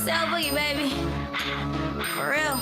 South Boogie, baby. For real.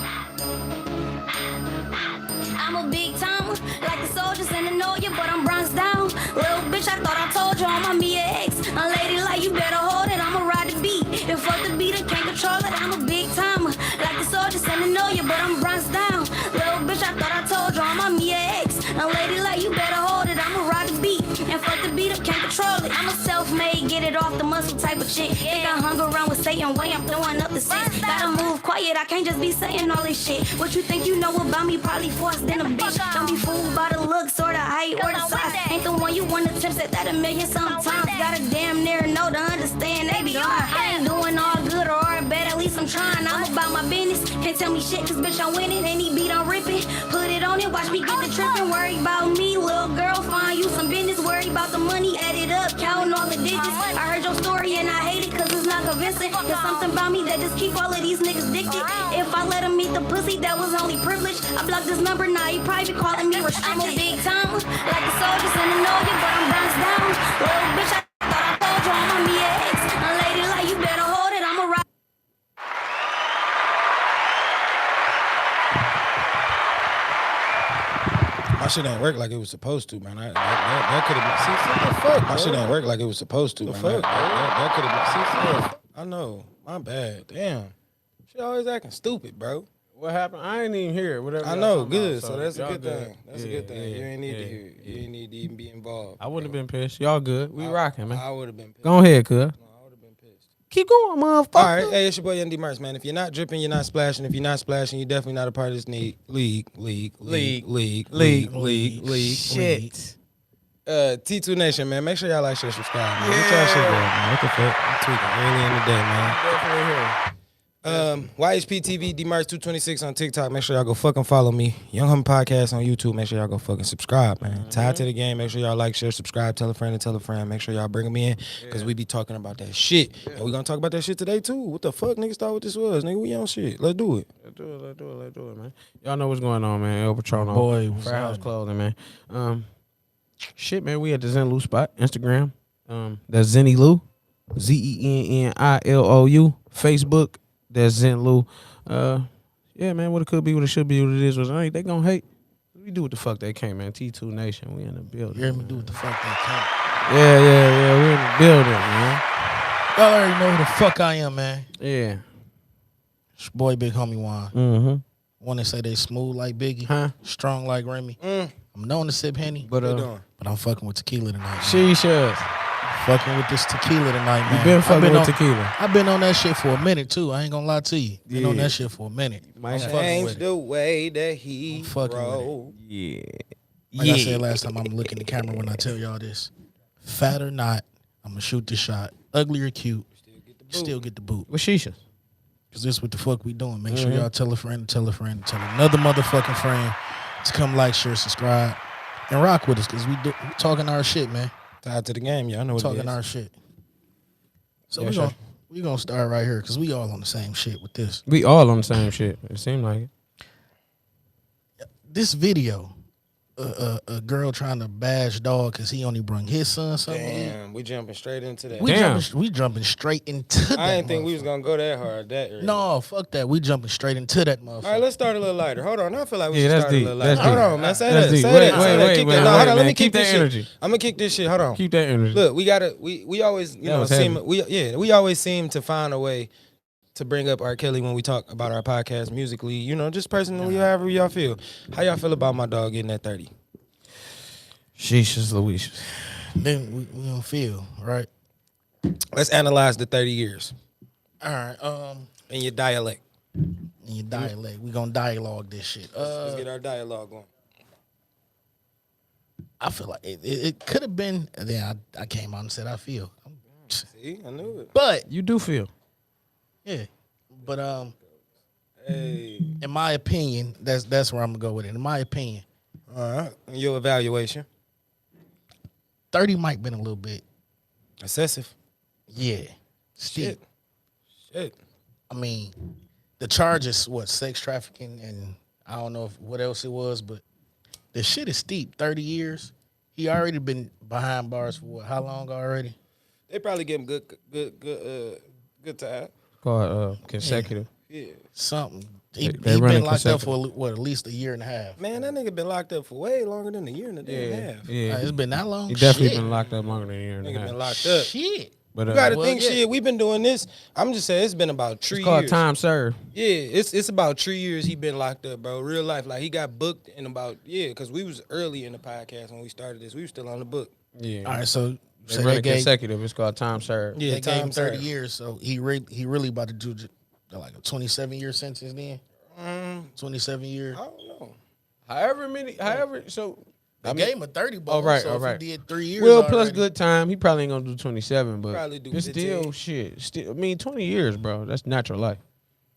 I'm a big timer, like the soldiers in the Noya, but I'm bronze down. Little bitch, I thought I told you I'm a Mia X. A lady like you better hold it, I'ma ride the beat. If fuck the beat, I can't control it. I'm a big timer, like the soldiers in the Noya, but I'm bronze down. Little bitch, I thought I told you I'm a Mia X. A lady like you better hold it, I'ma ride the beat. And fuck the beat, I can't control it. I'm a self-made, get it off the muscle type of chick. Think I hung around with Satan, way I'm throwing up the six. Gotta move quiet, I can't just be saying all this shit. What you think you know about me? Probably forced in a bitch. Don't be fooled by the looks or the height or the size. Ain't the one you want to tips at that a million sometimes. Gotta damn near know to understand they be lying. I ain't doing all good or all bad, at least I'm trying. I'm about my business, can't tell me shit cause bitch I'm winning. Any beat I'm ripping, put it on it, watch me get the tripping. Worry about me, little girl, find you some business. Worry about the money, add it up, counting all the digits. I heard your story and I hate it cause it's not convincing. There's something about me that just keep all of these niggas addicted. If I let him eat the pussy, that was only privilege. I blocked this number, now he private calling me restricted. I'm a big timer, like the soldiers in the Noya, but I'm bronze down. Little bitch, I thought I told you I'm a Mia X. A lady like you better hold it, I'ma ride. My shit ain't work like it was supposed to, man. That could have been. See, what the fuck? My shit ain't work like it was supposed to, man. That could have been. See, I know. My bad. Damn. She always acting stupid, bro. What happened? I ain't even hear it. Whatever. I know. Good. About, so that's a good good. thing. That's a good thing. You ain't need to hear it. You ain't need to even be involved. I wouldn't have been pissed. Y'all good. We rocking, man. I would have been pissed. Go ahead, cuz. No, I would have been pissed. Keep going, motherfucker. All right. Hey, it's your boy, Dmarks, man. If you're not dripping, you're not splashing. If you're not splashing, you're definitely not a part of this league. Shit. T2 Nation, man. Make sure y'all like, share, subscribe, man. Get y'all shit going, man. What the fuck? I'm tweaking early in the day, man. Definitely here. YHP TV, Dmarks 226 on TikTok. Make sure y'all go fucking follow me. Young Hum Podcast on YouTube. Make sure y'all go fucking subscribe, man. Tied to the game. Make sure y'all like, share, subscribe, tell a friend and tell a friend. Make sure y'all bring them in because we be talking about that shit. And we gonna talk about that shit today too. What the fuck, niggas thought what this was? Nigga, we on shit. Let's do it. Let's do it, man. Y'all know what's going on, man. El Patron Boy, Fair House Clothing, man. Shit, man. We at the Zen Lou spot. Instagram. That's Zenny Lou. ZENNILOU. Facebook. That's Zen Lou. Yeah, man, what it could be, what it should be, what it is, what it ain't. They gonna hate. We do what the fuck they can, man. T2 Nation, we in the building. You hear me? Do what the fuck they can. Yeah, we in the building, man. Y'all already know who the fuck I am, man. Yeah. It's your boy, Big Homie Juan. Mm-hmm. Want to say they smooth like Biggie, Huh? strong like Remy. I'm known to sip Henny, But but I'm fucking with tequila tonight. Man. she Fucking with this tequila tonight, man. You been fucking with on, tequila. I've been on that shit for a minute too. I ain't gonna lie to you. Been on Yeah. that shit for a minute. Might I'm fucking Change with it. the way that he fucking with it. roll. Yeah. Like I said last time, I'm gonna look in the camera when I tell y'all this. Fat or not, I'm gonna shoot the shot. Ugly or cute, still get the boot. With Shisha. Cause this what the fuck we doing. Make sure y'all tell a friend, tell another motherfucking friend to come like, share, subscribe, and rock with us. Cause we talking our shit, man. Tied to the game, y'all know what it Talking is. our shit. So Yeah, we gonna start right here because we all on the same shit with this. We all on the same shit. It seemed like it. This video, a girl trying to bash dog because he only brung his son something. Damn, we jumping straight into that. We jumping straight into that. I didn't think we was motherfucker. gonna go that hard. That early. No, fuck that. We jumping straight into that motherfucker. All right, let's start a little lighter. Hold on, I feel like we Yeah, should that's start a deep. little That's lighter. Hold deep. on, man. Say That's that. deep. Say Wait, that. Say that. Kick wait, that. No, hold on. Let man. me Keep kick that this energy. shit. I'm gonna kick this shit. Hold on. Keep that energy. Look, we always was seem heavy. we always seem to find a way to bring up R. Kelly when we talk about our podcast musically. Just personally, however y'all feel. How y'all feel about my dog getting that 30? Shisha's Louise. Then we don't feel right. Let's analyze the 30 years All right. in your dialect. In your dialect, we gonna dialogue this shit. Let's get our dialogue going. I feel like it could have been. Then I came out and said I feel. See, I knew it. But You do feel. yeah, but Hey, in my opinion, that's where I'm gonna go with it. In my opinion, all right. Your evaluation. 30 might been a little bit. Excessive. Yeah, steep. Shit. I mean, the charges, sex trafficking, and I don't know what else it was, but the shit is steep. 30 years. He already been behind bars for how long already? They probably give him good time. called consecutive. Yeah. Something. They He running been locked up consecutive. for at least a year and a half. Man, that nigga been locked up for way longer than a year and a day and a half. Yeah. It's been that long. He definitely Shit. been locked up longer than a year and a Nigga half. been locked up. Shit. But You gotta Well, think, yeah. shit. We've been doing this. I'm just saying, it's been about 3 it's called years. time served. Yeah, it's about 3 years he been locked up, bro. Real life, like he got booked in about because we was early in the podcast when we started this. We was still on the book. Yeah. All right, so They run it consecutive. It's called time served. Yeah, they gave him time 30 served. years, so he really about to do like a 27-year sentence then. 27 years. I don't know. So They gave him a 30 ball. All right, so all if right. he did 3 years. well, already, plus good time. He probably ain't gonna do 27, but Probably do it's 15. still shit. Still, I mean, 20 years, bro. That's natural life.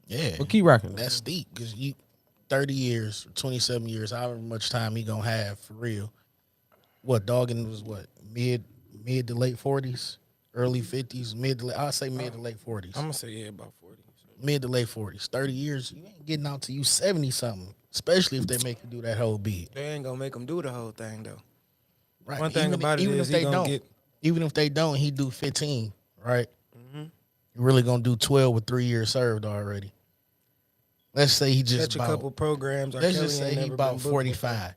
Yeah, But keep rocking. that's steep because you 30 years, 27 years, however much time he gonna have for real. What dogging was what mid to late 40s, early 50s, I'd say mid to late 40s. I'm gonna say about 40. Mid to late 40s. 30 years, you ain't getting out to you 70 something. Especially if they make you do that whole bid. They ain't gonna make him do the whole thing though. Right. One thing about it even is if he they gonna don't, get. even if they don't, he do 15, right? You're really gonna do 12 with 3 years served already. Let's say he just Catch a couple programs. R. let's Kelly just say ain't he never about been booked 45.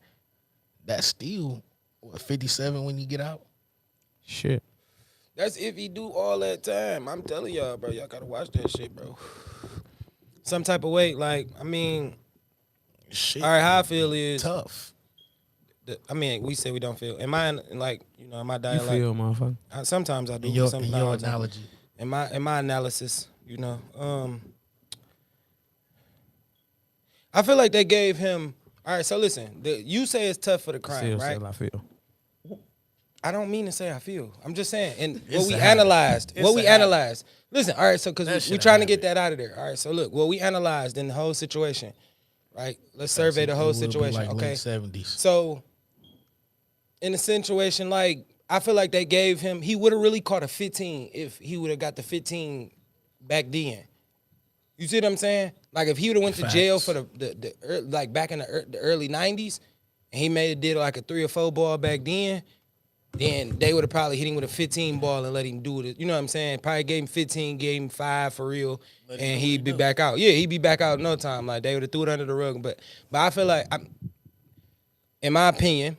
That's still what, 57 when you get out. Shit. That's if he do all that time. I'm telling y'all, bro. Y'all gotta watch that shit, bro. Some type of way, like I mean, Shit, all right. How I feel is, tough. I mean, we say we don't feel. Am I like in my You dialect? feel, motherfucker. Sometimes I do. In your sometimes I don't. analogy, In my analysis, I feel like they gave him. All right, so listen. You say it's tough for the crime, right? I feel. I don't mean to say I feel. I'm just saying, and It's what we a habit. analyzed. It's What we a habit. analyzed. Listen, all right. So That because shit we a trying to get habit. that out of there. All right. So look, what we analyzed in the whole situation, right? Let's survey the It whole will be situation. like Okay. late 70s. So in a situation like, I feel like they gave him. He would have really caught a 15 if he would have got the 15 back then. You see what I'm saying? Like if he would have went to jail Facts. for the like back in the early 90s, and he did like a 3 or 4 ball back then they would have probably hit him with a 15 ball and let him do it. You know what I'm saying? Probably gave him 15, gave him 5 for real, and he'd be back out. Yeah, he'd be back out in no time. Like they would have threw it under the rug. But I feel like, in my opinion,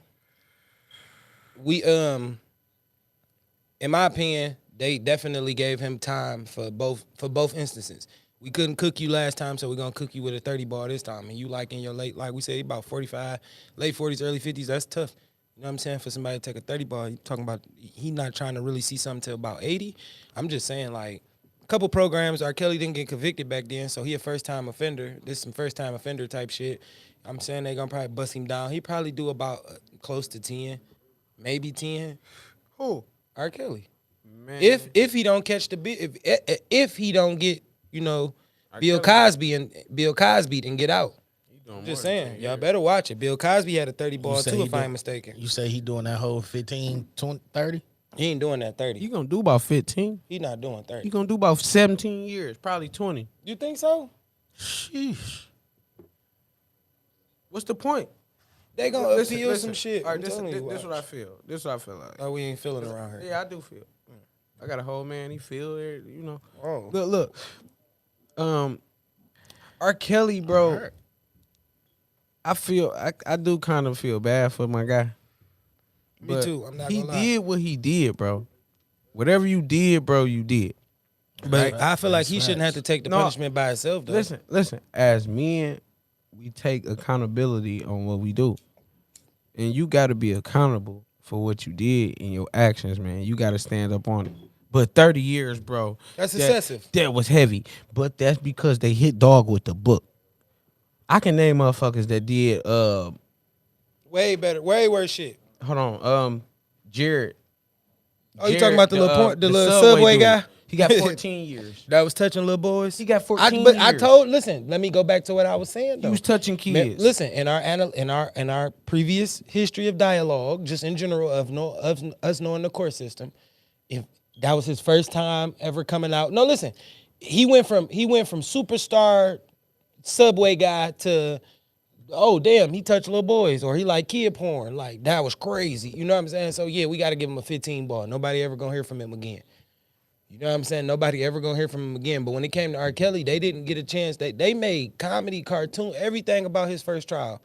they definitely gave him time for both instances. We couldn't cook you last time, so we're gonna cook you with a 30 ball this time. And you like in your late, like we said, about 45, late 40s, early 50s. That's tough. You know what I'm saying? For somebody to take a 30 ball, you talking about he not trying to really see something till about 80. I'm just saying, like, a couple programs, R. Kelly didn't get convicted back then, so he a first-time offender. This some first-time offender type shit. I'm saying they gonna probably bust him down. He probably do about close to 10, maybe 10. Who? R. Kelly. Man. If he don't catch the if he don't get Bill Cosby and get out. I'm just saying, y'all better watch it. Bill Cosby had a 30 ball say too, he if I do- ain't mistaken. You say he doing that whole 15, 20, 30? He ain't doing that 30. You gonna do about 15? He not doing 30. You gonna do about 17 years, probably 20. You think so? Sheesh. What's the point? They gonna appeal some shit. All right, I'm this telling you, what watch. I feel. This is what I feel like. Oh, we ain't feeling around here. Yeah, I do feel. I got a whole man. He feel it. You know. Oh. Look. R. Kelly, bro. I do kind of feel bad for my guy. Me too. I'm not He gonna lie. did what he did, bro. Whatever you did, bro, you did. But I feel like he That's shouldn't have to take the No. punishment by himself, though. Listen. As men, we take accountability on what we do, and you got to be accountable for what you did in your actions, man. You got to stand up on it. But 30 years, bro. That's excessive. That was heavy. But that's because they hit dog with the book. I can name motherfuckers that did Way better, way worse shit. hold on, Jared. Oh, you talking about the little Subway dude. guy? He got 14 years. That was touching little boys. He got 14 But I years. listen. Let me go back to what I was saying though. He was touching kids. Listen, in our previous history of dialogue, just in general of us knowing the court system, if that was his first time ever coming out. No, listen, he went from superstar Subway guy to, oh damn, he touched little boys or he like kid porn. Like that was crazy. You know what I'm saying? So yeah, we got to give him a 15 ball. Nobody ever gonna hear from him again. You know what I'm saying? Nobody ever gonna hear from him again. But when it came to R. Kelly, they didn't get a chance. They made comedy, cartoon, everything about his first trial.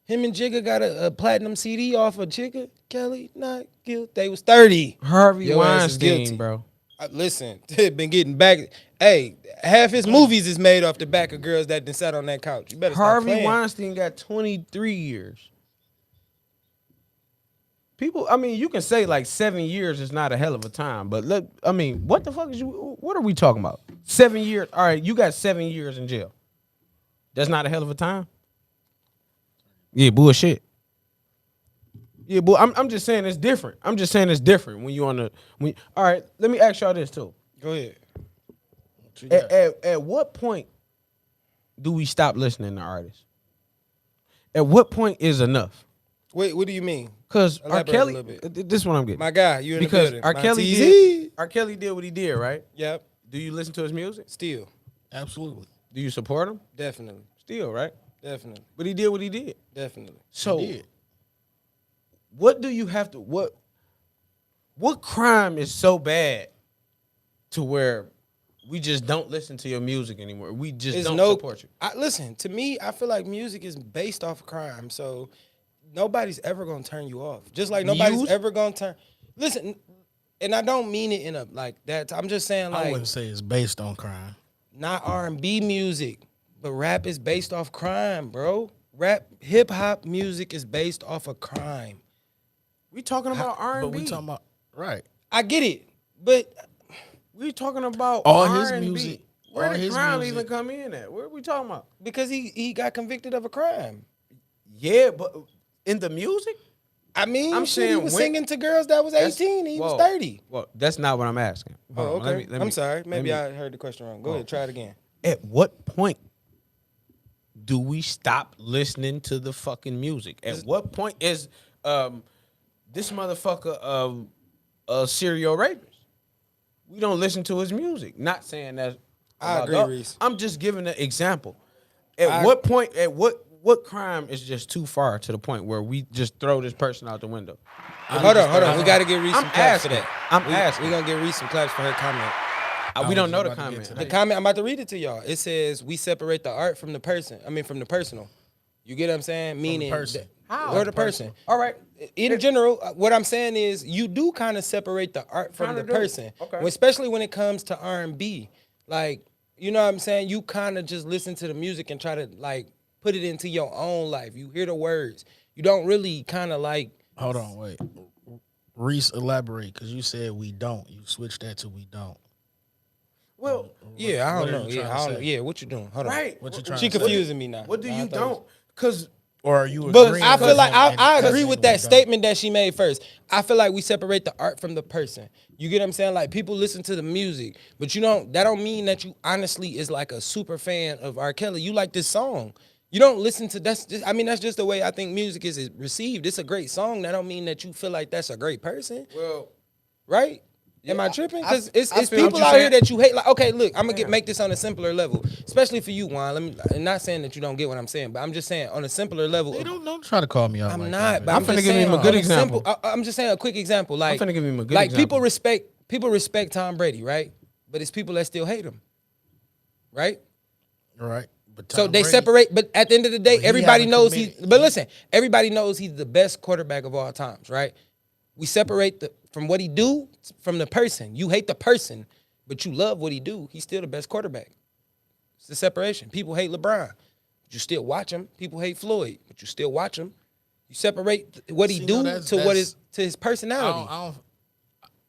Him and Jigga got a platinum CD off of Jigga. Kelly not guilty. They was 30. Harvey Your ass is guilty. Weinstein, bro. Listen, been getting back. Hey, half his movies is made off the back of girls that done sat on that couch. You better stop Harvey playing. Weinstein got 23 years. People, I mean, you can say like 7 years is not a hell of a time, but look, I mean, what the fuck is you? What are we talking about? 7 years. All right, you got 7 years in jail. That's not a hell of a time. Yeah, bullshit. Yeah, boy. I'm just saying it's different. I'm just saying it's different when you on the. All right, let me ask y'all this too. Go ahead. At what point do we stop listening to artists? At what point is enough? Wait, what do you mean? Because R. Elaborate a Kelly, little bit. this is what I'm getting. My guy, you in Because the building. R. My Kelly TZ. did. R. Kelly did what he did, right? Yep. Do you listen to his music? Still. Absolutely. Do you support him? Definitely. Still, right? Definitely. But he did what he did. Definitely. So, He did. what do you have to what crime is so bad to where we just don't listen to your music anymore? We just don't support you. Listen, to me, I feel like music is based off of crime. So nobody's ever gonna turn you off. Just like nobody's ever gonna turn. Listen, and I don't mean it in a like that. I'm just saying I like wouldn't say it's based on crime. not R&B music, but rap is based off crime, bro. Rap, hip hop music is based off of crime. We talking about R&B. But we talking about right. I get it, but We talking about All R&B. his music- Where all did his crime music- even come in at? Where are we talking about? because he got convicted of a crime. Yeah, but in the music? I mean, I'm shit, he saying was when- singing to girls that was 18. He was 30. Well, that's not what I'm asking. Hold Oh, on, okay. let me- I'm sorry. Maybe let me- I heard the question wrong. Go ahead, try it again. At what point do we stop listening to the fucking music? At what point is this motherfucker a serial rapist? We don't listen to his music. Not saying that. I agree, Reese. I'm just giving an example. At what point? At what crime is just too far to the point where we just throw this person out the window? Hold on. We got to give Reese some I'm claps for asking. that. I'm asking. We're going to give Reese some claps for her comment. We don't know the about to get comment. to The comment, I'm about to read it to y'all. It says, we separate the art from the person. I mean, from the personal. You get what I'm saying? Meaning, person. How? or the person. All right. In general, what I'm saying is you do kind of separate the art from Kinda the do. person. Okay. Especially when it comes to R&B. Like, you know what I'm saying? You kind of just listen to the music and try to, like, put it into your own life. You hear the words. You don't really kind of, like... Hold on, wait. Reese, elaborate, because you said we don't. You switched that to we don't. Well, Yeah, I What don't are know. you Yeah, trying I to don't know. say? Yeah, what you doing? Hold on. right. What you trying She to say? confusing me now. What do I you thought it was- don't? Because Or are you But agreeing I feel with like him I and agree saying with we that don't? statement that she made first. I feel like we separate the art from the person. You get what I'm saying? Like people listen to the music, but that don't mean that you honestly is like a super fan of R. Kelly. You like this song. You don't listen to that's just the way I think music is received. It's a great song. That don't mean that you feel like that's a great person. well, right? Am I tripping? Because I it's feel what people you're out here saying. that you hate. Like, okay, look, I'm gonna make this on a simpler level, especially for you, Juan. I'm not saying that you don't get what I'm saying, but I'm just saying on a simpler level. Hey, don't try to call me out. I'm like not, that, but man. I'm finna just give saying him a good on example. I'm just saying a quick example. Like, finna give him a good like example. people respect Tom Brady, right? But it's people that still hate him, right? Right. But So Tom they Brady- separate, but at the end of the day, But he everybody haven't knows committed. But listen, everybody knows he's the best quarterback of all times, right? We separate from what he do from the person. You hate the person, but you love what he do. He's still the best quarterback. It's the separation. People hate LeBron, but you still watch him. People hate Floyd, but you still watch him. You separate what he See, do no, that's- to what that's- is to his personality.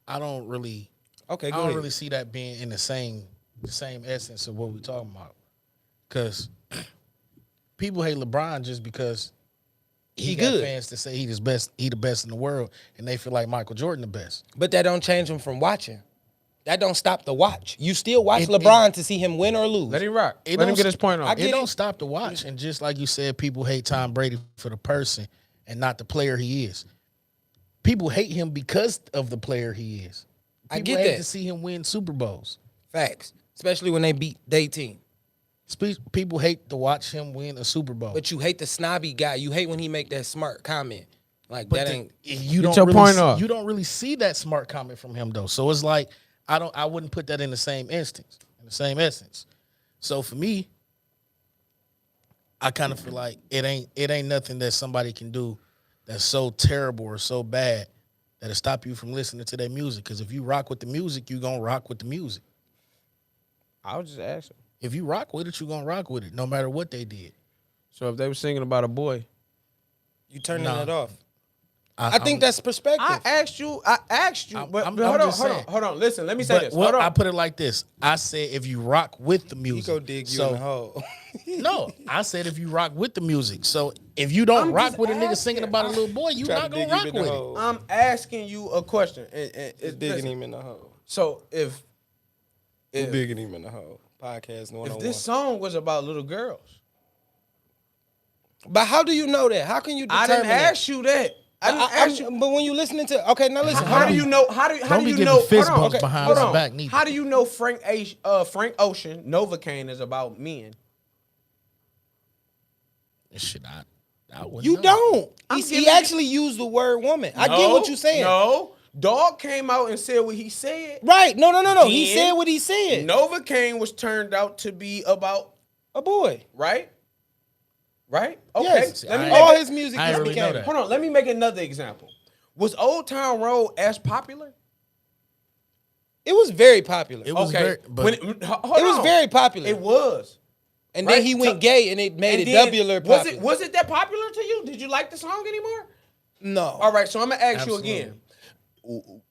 I don't really. Okay, I go don't ahead. really see that being in the same essence of what we're talking about. Because people hate LeBron just because he got good. fans to say he the best in the world, and they feel like Michael Jordan the best. But that don't change him from watching. That don't stop the watch. You still watch It- LeBron to see him win or lose. let him rock. It Let him don't- get his point I on. get It don't it. stop the watch, and just like you said, people hate Tom Brady for the person and not the player he is. People hate him because of the player he is. People I get hate that. to see him win Super Bowls. Facts. Especially when they beat their team. People hate to watch him win a Super Bowl. But you hate the snobby guy. You hate when he make that smart comment. Like But that the- ain't you Get don't your really point see, off. you don't really see that smart comment from him though. So it's like I wouldn't put that in the same instance, in the same essence. So for me, I kind of feel like it ain't nothing that somebody can do that's so terrible or so bad that'll stop you from listening to their music. Because if you rock with the music, you gonna rock with the music. I was just asking. If you rock with it, you gonna rock with it, no matter what they did. So if they were singing about a boy, You turning Nah. it off. I think that's perspective. I asked you, but I'm hold just saying. on. Listen, let me say But this. well, Hold on. I put it like this. I said if you rock with the He music, go dig you in the hole. No, I said if you rock with the music. So if you don't I'm rock just with a nigga asking. singing about a little boy, you Try to not gonna dig you rock in the with it. hole. I'm asking you a question. It's digging Listen, him in the hole. So if Digging him in the hole. Podcast 101. if this song was about little girls, But how do you know that? How can you I determine didn't that? ask you that. I didn't ask you. But when you listening to, okay, now listen. How do you know? How do Don't be you giving know? fist hold on, bumps behind hold his on. back neither. How do you know Frank Ocean Novocaine is about men? Shit, I wouldn't You know. don't. I'm He giving you- actually used the word woman. I get what you're saying. No, Dog came out and said what he said. Right. No. He Then said what he said. Novocaine was turned out to be about A boy. right. Right? Okay. Yes. Let me All make his music I is ain't really know became. that. Hold on. Let me make another example. Was Old Town Road as popular? It was very popular. It was Okay. very, but When It was very popular. It was. and then right? he went So- gay and it made And it then, doubler popular. was it that popular to you? Did you like the song anymore? No. All right, so I'm gonna ask Absolutely. you again.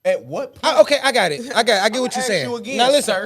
At what point? Okay, I got it. I get what you're ask saying. you again, now listen, sir.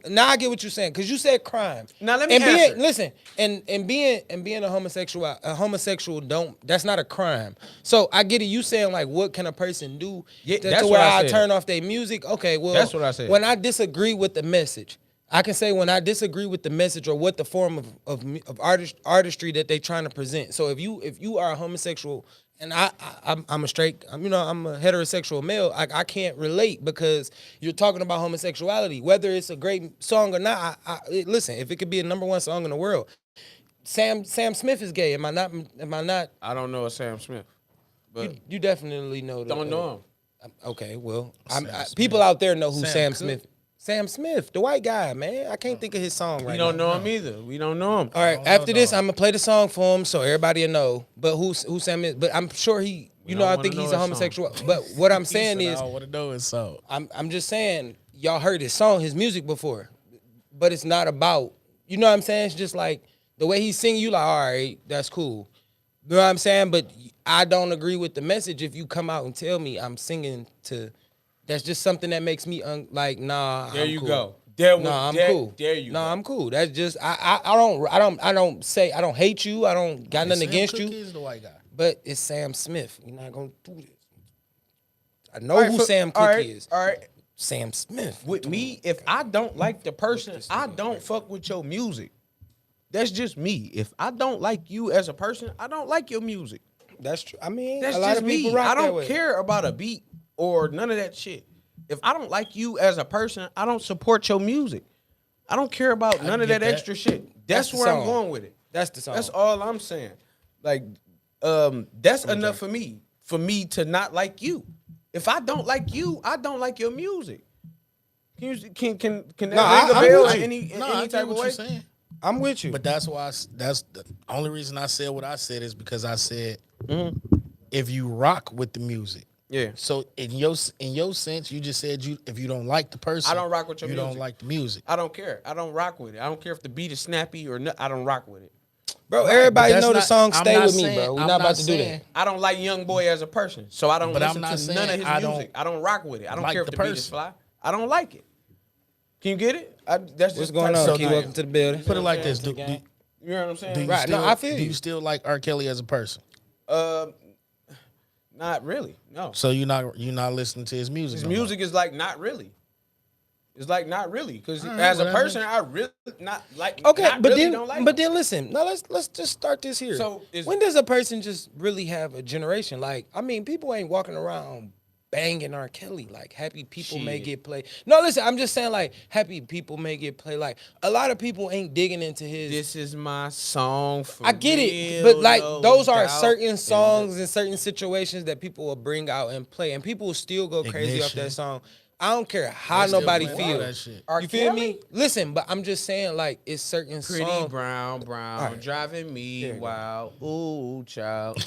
now I get what you're saying because you said crime. Now let me and being, answer. listen, and being a homosexual that's not a crime. So I get it. You saying like, what can a person do Yeah, to that's where what I I said. turn off their music? Okay, well, That's what I said. When I disagree with the message, I can say when I disagree with the message or what the form of artistry that they trying to present. So if you are a homosexual and I'm a straight, I'm a heterosexual male, I can't relate because you're talking about homosexuality. Whether it's a great song or not, listen, if it could be a #1 song in the world, Sam Smith is gay. Am I not? I don't know a Sam Smith, but You definitely know. don't know him. Okay, well, Smith. people out there know who Sam Sam Smith. Sam Smith, the white guy, man. I can't think of his song right We now. don't know him either. We don't know him. All right, after this, I'm gonna play the song for him so everybody will know. But who Sam is? But I'm sure I don't think wanna he's know a his homosexual. But what I'm saying is, I want to know his song. I'm just saying, y'all heard his song, his music before, but it's not about. You know what I'm saying? It's just like the way he's singing. You like, all right, that's cool. You know what I'm saying? But I don't agree with the message. If you come out and tell me I'm singing to, that's just something that makes me like, nah. There I'm you cool. go. I'm cool. There you go. I'm cool. That's just I don't say I don't hate you. I don't got nothing Sam against Cooke you. is the white guy. But it's Sam Smith. You're not gonna do this. I know All right, who so- Sam all Cooke right, is. All right. Sam Smith. With me, if I don't like the person, I don't fuck with your music. That's just me. If I don't like you as a person, I don't like your music. That's true. I mean, That's a lot just of people me. rock I that don't way. care about a beat or none of that shit. If I don't like you as a person, I don't support your music. I don't care about none of get that that. extra shit. That's That's the where I'm song. going with it. That's the song. That's all I'm saying. Like, that's enough for me to not like you. If I don't like you, I don't like your music. Can that ring a I'm bell with in you. any No, I type get of what way? you're saying. I'm with you. But that's why that's the only reason I said what I said is because I said if you rock with the music. Yeah. So in your sense, you just said if you don't like the person, I don't rock with your you music. don't like the music. I don't care. I don't rock with it. I don't care if the beat is snappy or not. I don't rock with it. Bro, everybody But know the that's song not- Stay I'm not With Me, saying- bro. We're I'm not not about to do saying- that. I don't like Young Boy as a person, so I don't But I'm listen not to saying none of his I music. I don't rock with it. I don't like care if the the beat is person. fly. I don't like it. Can you get it? That's just What's going type on? of Key, stuff I welcome am. to the building. Put it like Okay, this: do You know what I'm saying? you Right, still, no, I feel do you. you still like R. Kelly as a person? Not really. No. So you're not listening to his music. His no more. music is like not really. It's like not really because All right, as a whatever. person, I really not like. Okay, not but really then don't like but him. then listen. Now let's just start this here. So when does a person just really have a generation? Like, I mean, people ain't walking around banging R. Kelly. Like, happy people may Shit. get played. No, listen, I'm just saying, like, happy people may get played. Like, a lot of people ain't digging into his. This is my song for I get it, real, but like no those are doubt. certain songs and certain situations that people will bring out and play, and people will still go crazy off Ignition. that song. I don't care how They still nobody playing all that feels. shit. R. You feel Kelly? me? Listen, but I'm just saying, like, it's certain Pretty songs. brown, Alright. driving me There you go. wild. Ooh, child.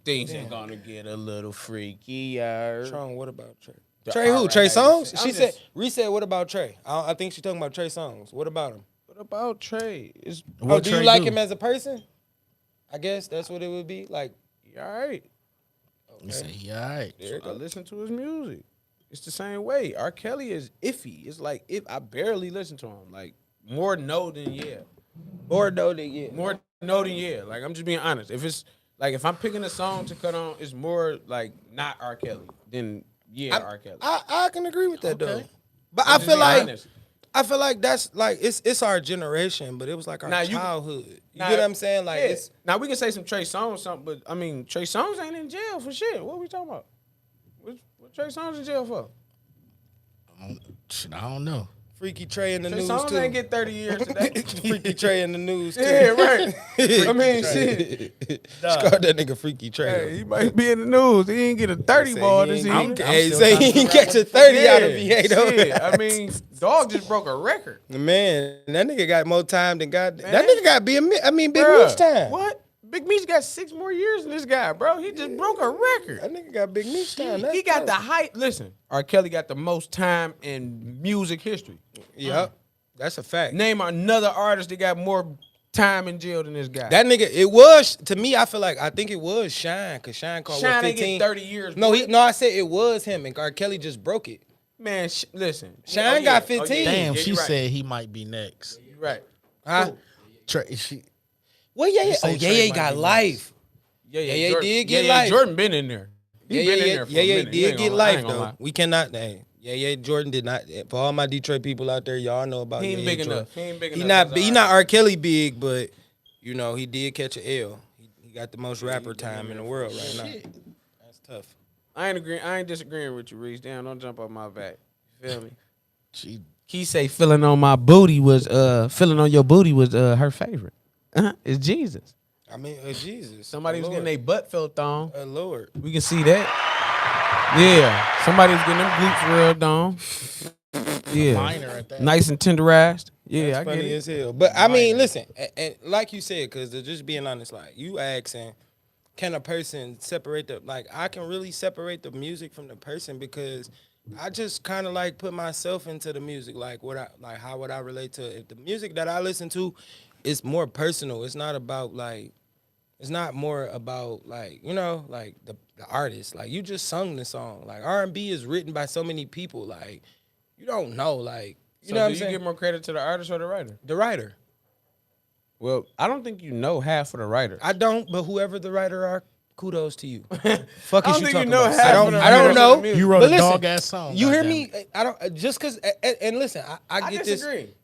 Things are gonna get a little freakier. Tron, what about Trey? The Trey who? alright, Trey how you Songz? say- She I'm said, just- Reese said, what about Trey? I think she's talking about Trey Songz. What about him? What about Trey? It's Oh, do you Trey like do? him as a person? I guess that's what it would be. Like, all right. You say, yeah, all right. there you I go. listen to his music. It's the same way. R. Kelly is iffy. It's like if I barely listen to him. Like more no than yeah. Or no, than yeah. More no than yeah. Like I'm just being honest. If it's like if I'm picking a song to cut on, it's more like not R. Kelly than yeah R. Kelly. I can agree with that though. Okay. But I'm I just feel being like honest. that's like it's our generation, but it was like our Now, you- childhood. You Now, get what I'm saying? Like yeah. it's Now we can say some Trey Songz or something, but I mean Trey Songz ain't in jail for shit. What are we talking about? What Trey Songz in jail for? Shit, I don't know. Freaky Trey in the Trey news Songz too. ain't get 30 years today. Freaky Trey in the news too. Yeah, right. I mean, shit. Just called that nigga Freaky Trey. Hey, he might be in the news. He ain't get a 30 ball this I'm, evening. hey, still say trying he to ain't figure catch a 30 out of VA though. Shit, I mean, dog just broke a record. Man, that nigga got more time than God. That Man. nigga got Big Bruh, Meech time. What? Big Meech got 6 more years than this guy, bro. He just broke a record. That nigga got Big Meech time. That's He got tough. the height. Listen, R. Kelly got the most time in music history. Yep, that's a fact. Name another artist that got more time in jail than this guy. That nigga, it was to me. I think it was Shine, cause Shine called Shine what, ain't 15. get 30 years. No, boy. I said it was him, and R. Kelly just broke it. Man, listen. Shine got 15. Damn, she you right. said he might be next. You right. Huh? Trey, she, Well, yeah. You Oh, say yeah, Trey yeah, might got be life. Yeah, Jordan- did get life. Jordan been in there. He been in there for a minute. You did ain't get gonna- I life ain't gonna though. lie. We cannot. Hey, Jordan did not. For all my Detroit people out there, y'all know about. He ain't Yaya big Jordan. enough. He ain't big He enough. not. He not R. Kelly big, but you know he did catch an L. He got the most rapper time in the world right now. That's tough. I ain't disagreeing with you, Reese. Damn, don't jump off my back. You feel me? she, He say feeling on my booty was feeling on your booty was her favorite. It's Jesus. I mean, Jesus. Somebody was Lord. getting their butt felt on. Lord. We can see that. Yeah, somebody was getting them glutes rubbed on. Yeah, minor at that. nice and tenderized. Yeah, That's I get funny it. as hell. But I mean, listen, and like you said, because just being honest, like you asking, can a person separate I can really separate the music from the person because I just kind of like put myself into the music, how would I relate to it? If the music that I listen to is more personal. It's not about it's not more about the artist. Like you just sung the song. Like R&B is written by so many people. Like you don't know. Like you So know what do I'm you saying? give more credit to the artist or the writer? The writer. Well, I don't think you know half of the writers. I don't, but whoever the writer are, kudos to you. Fuck I is don't you think you talking know about? half I don't. of the I don't writers know. of the music. you wrote But a listen, dog ass song. You hear goddamn me? it. I don't just because. And listen, I I get disagree. this.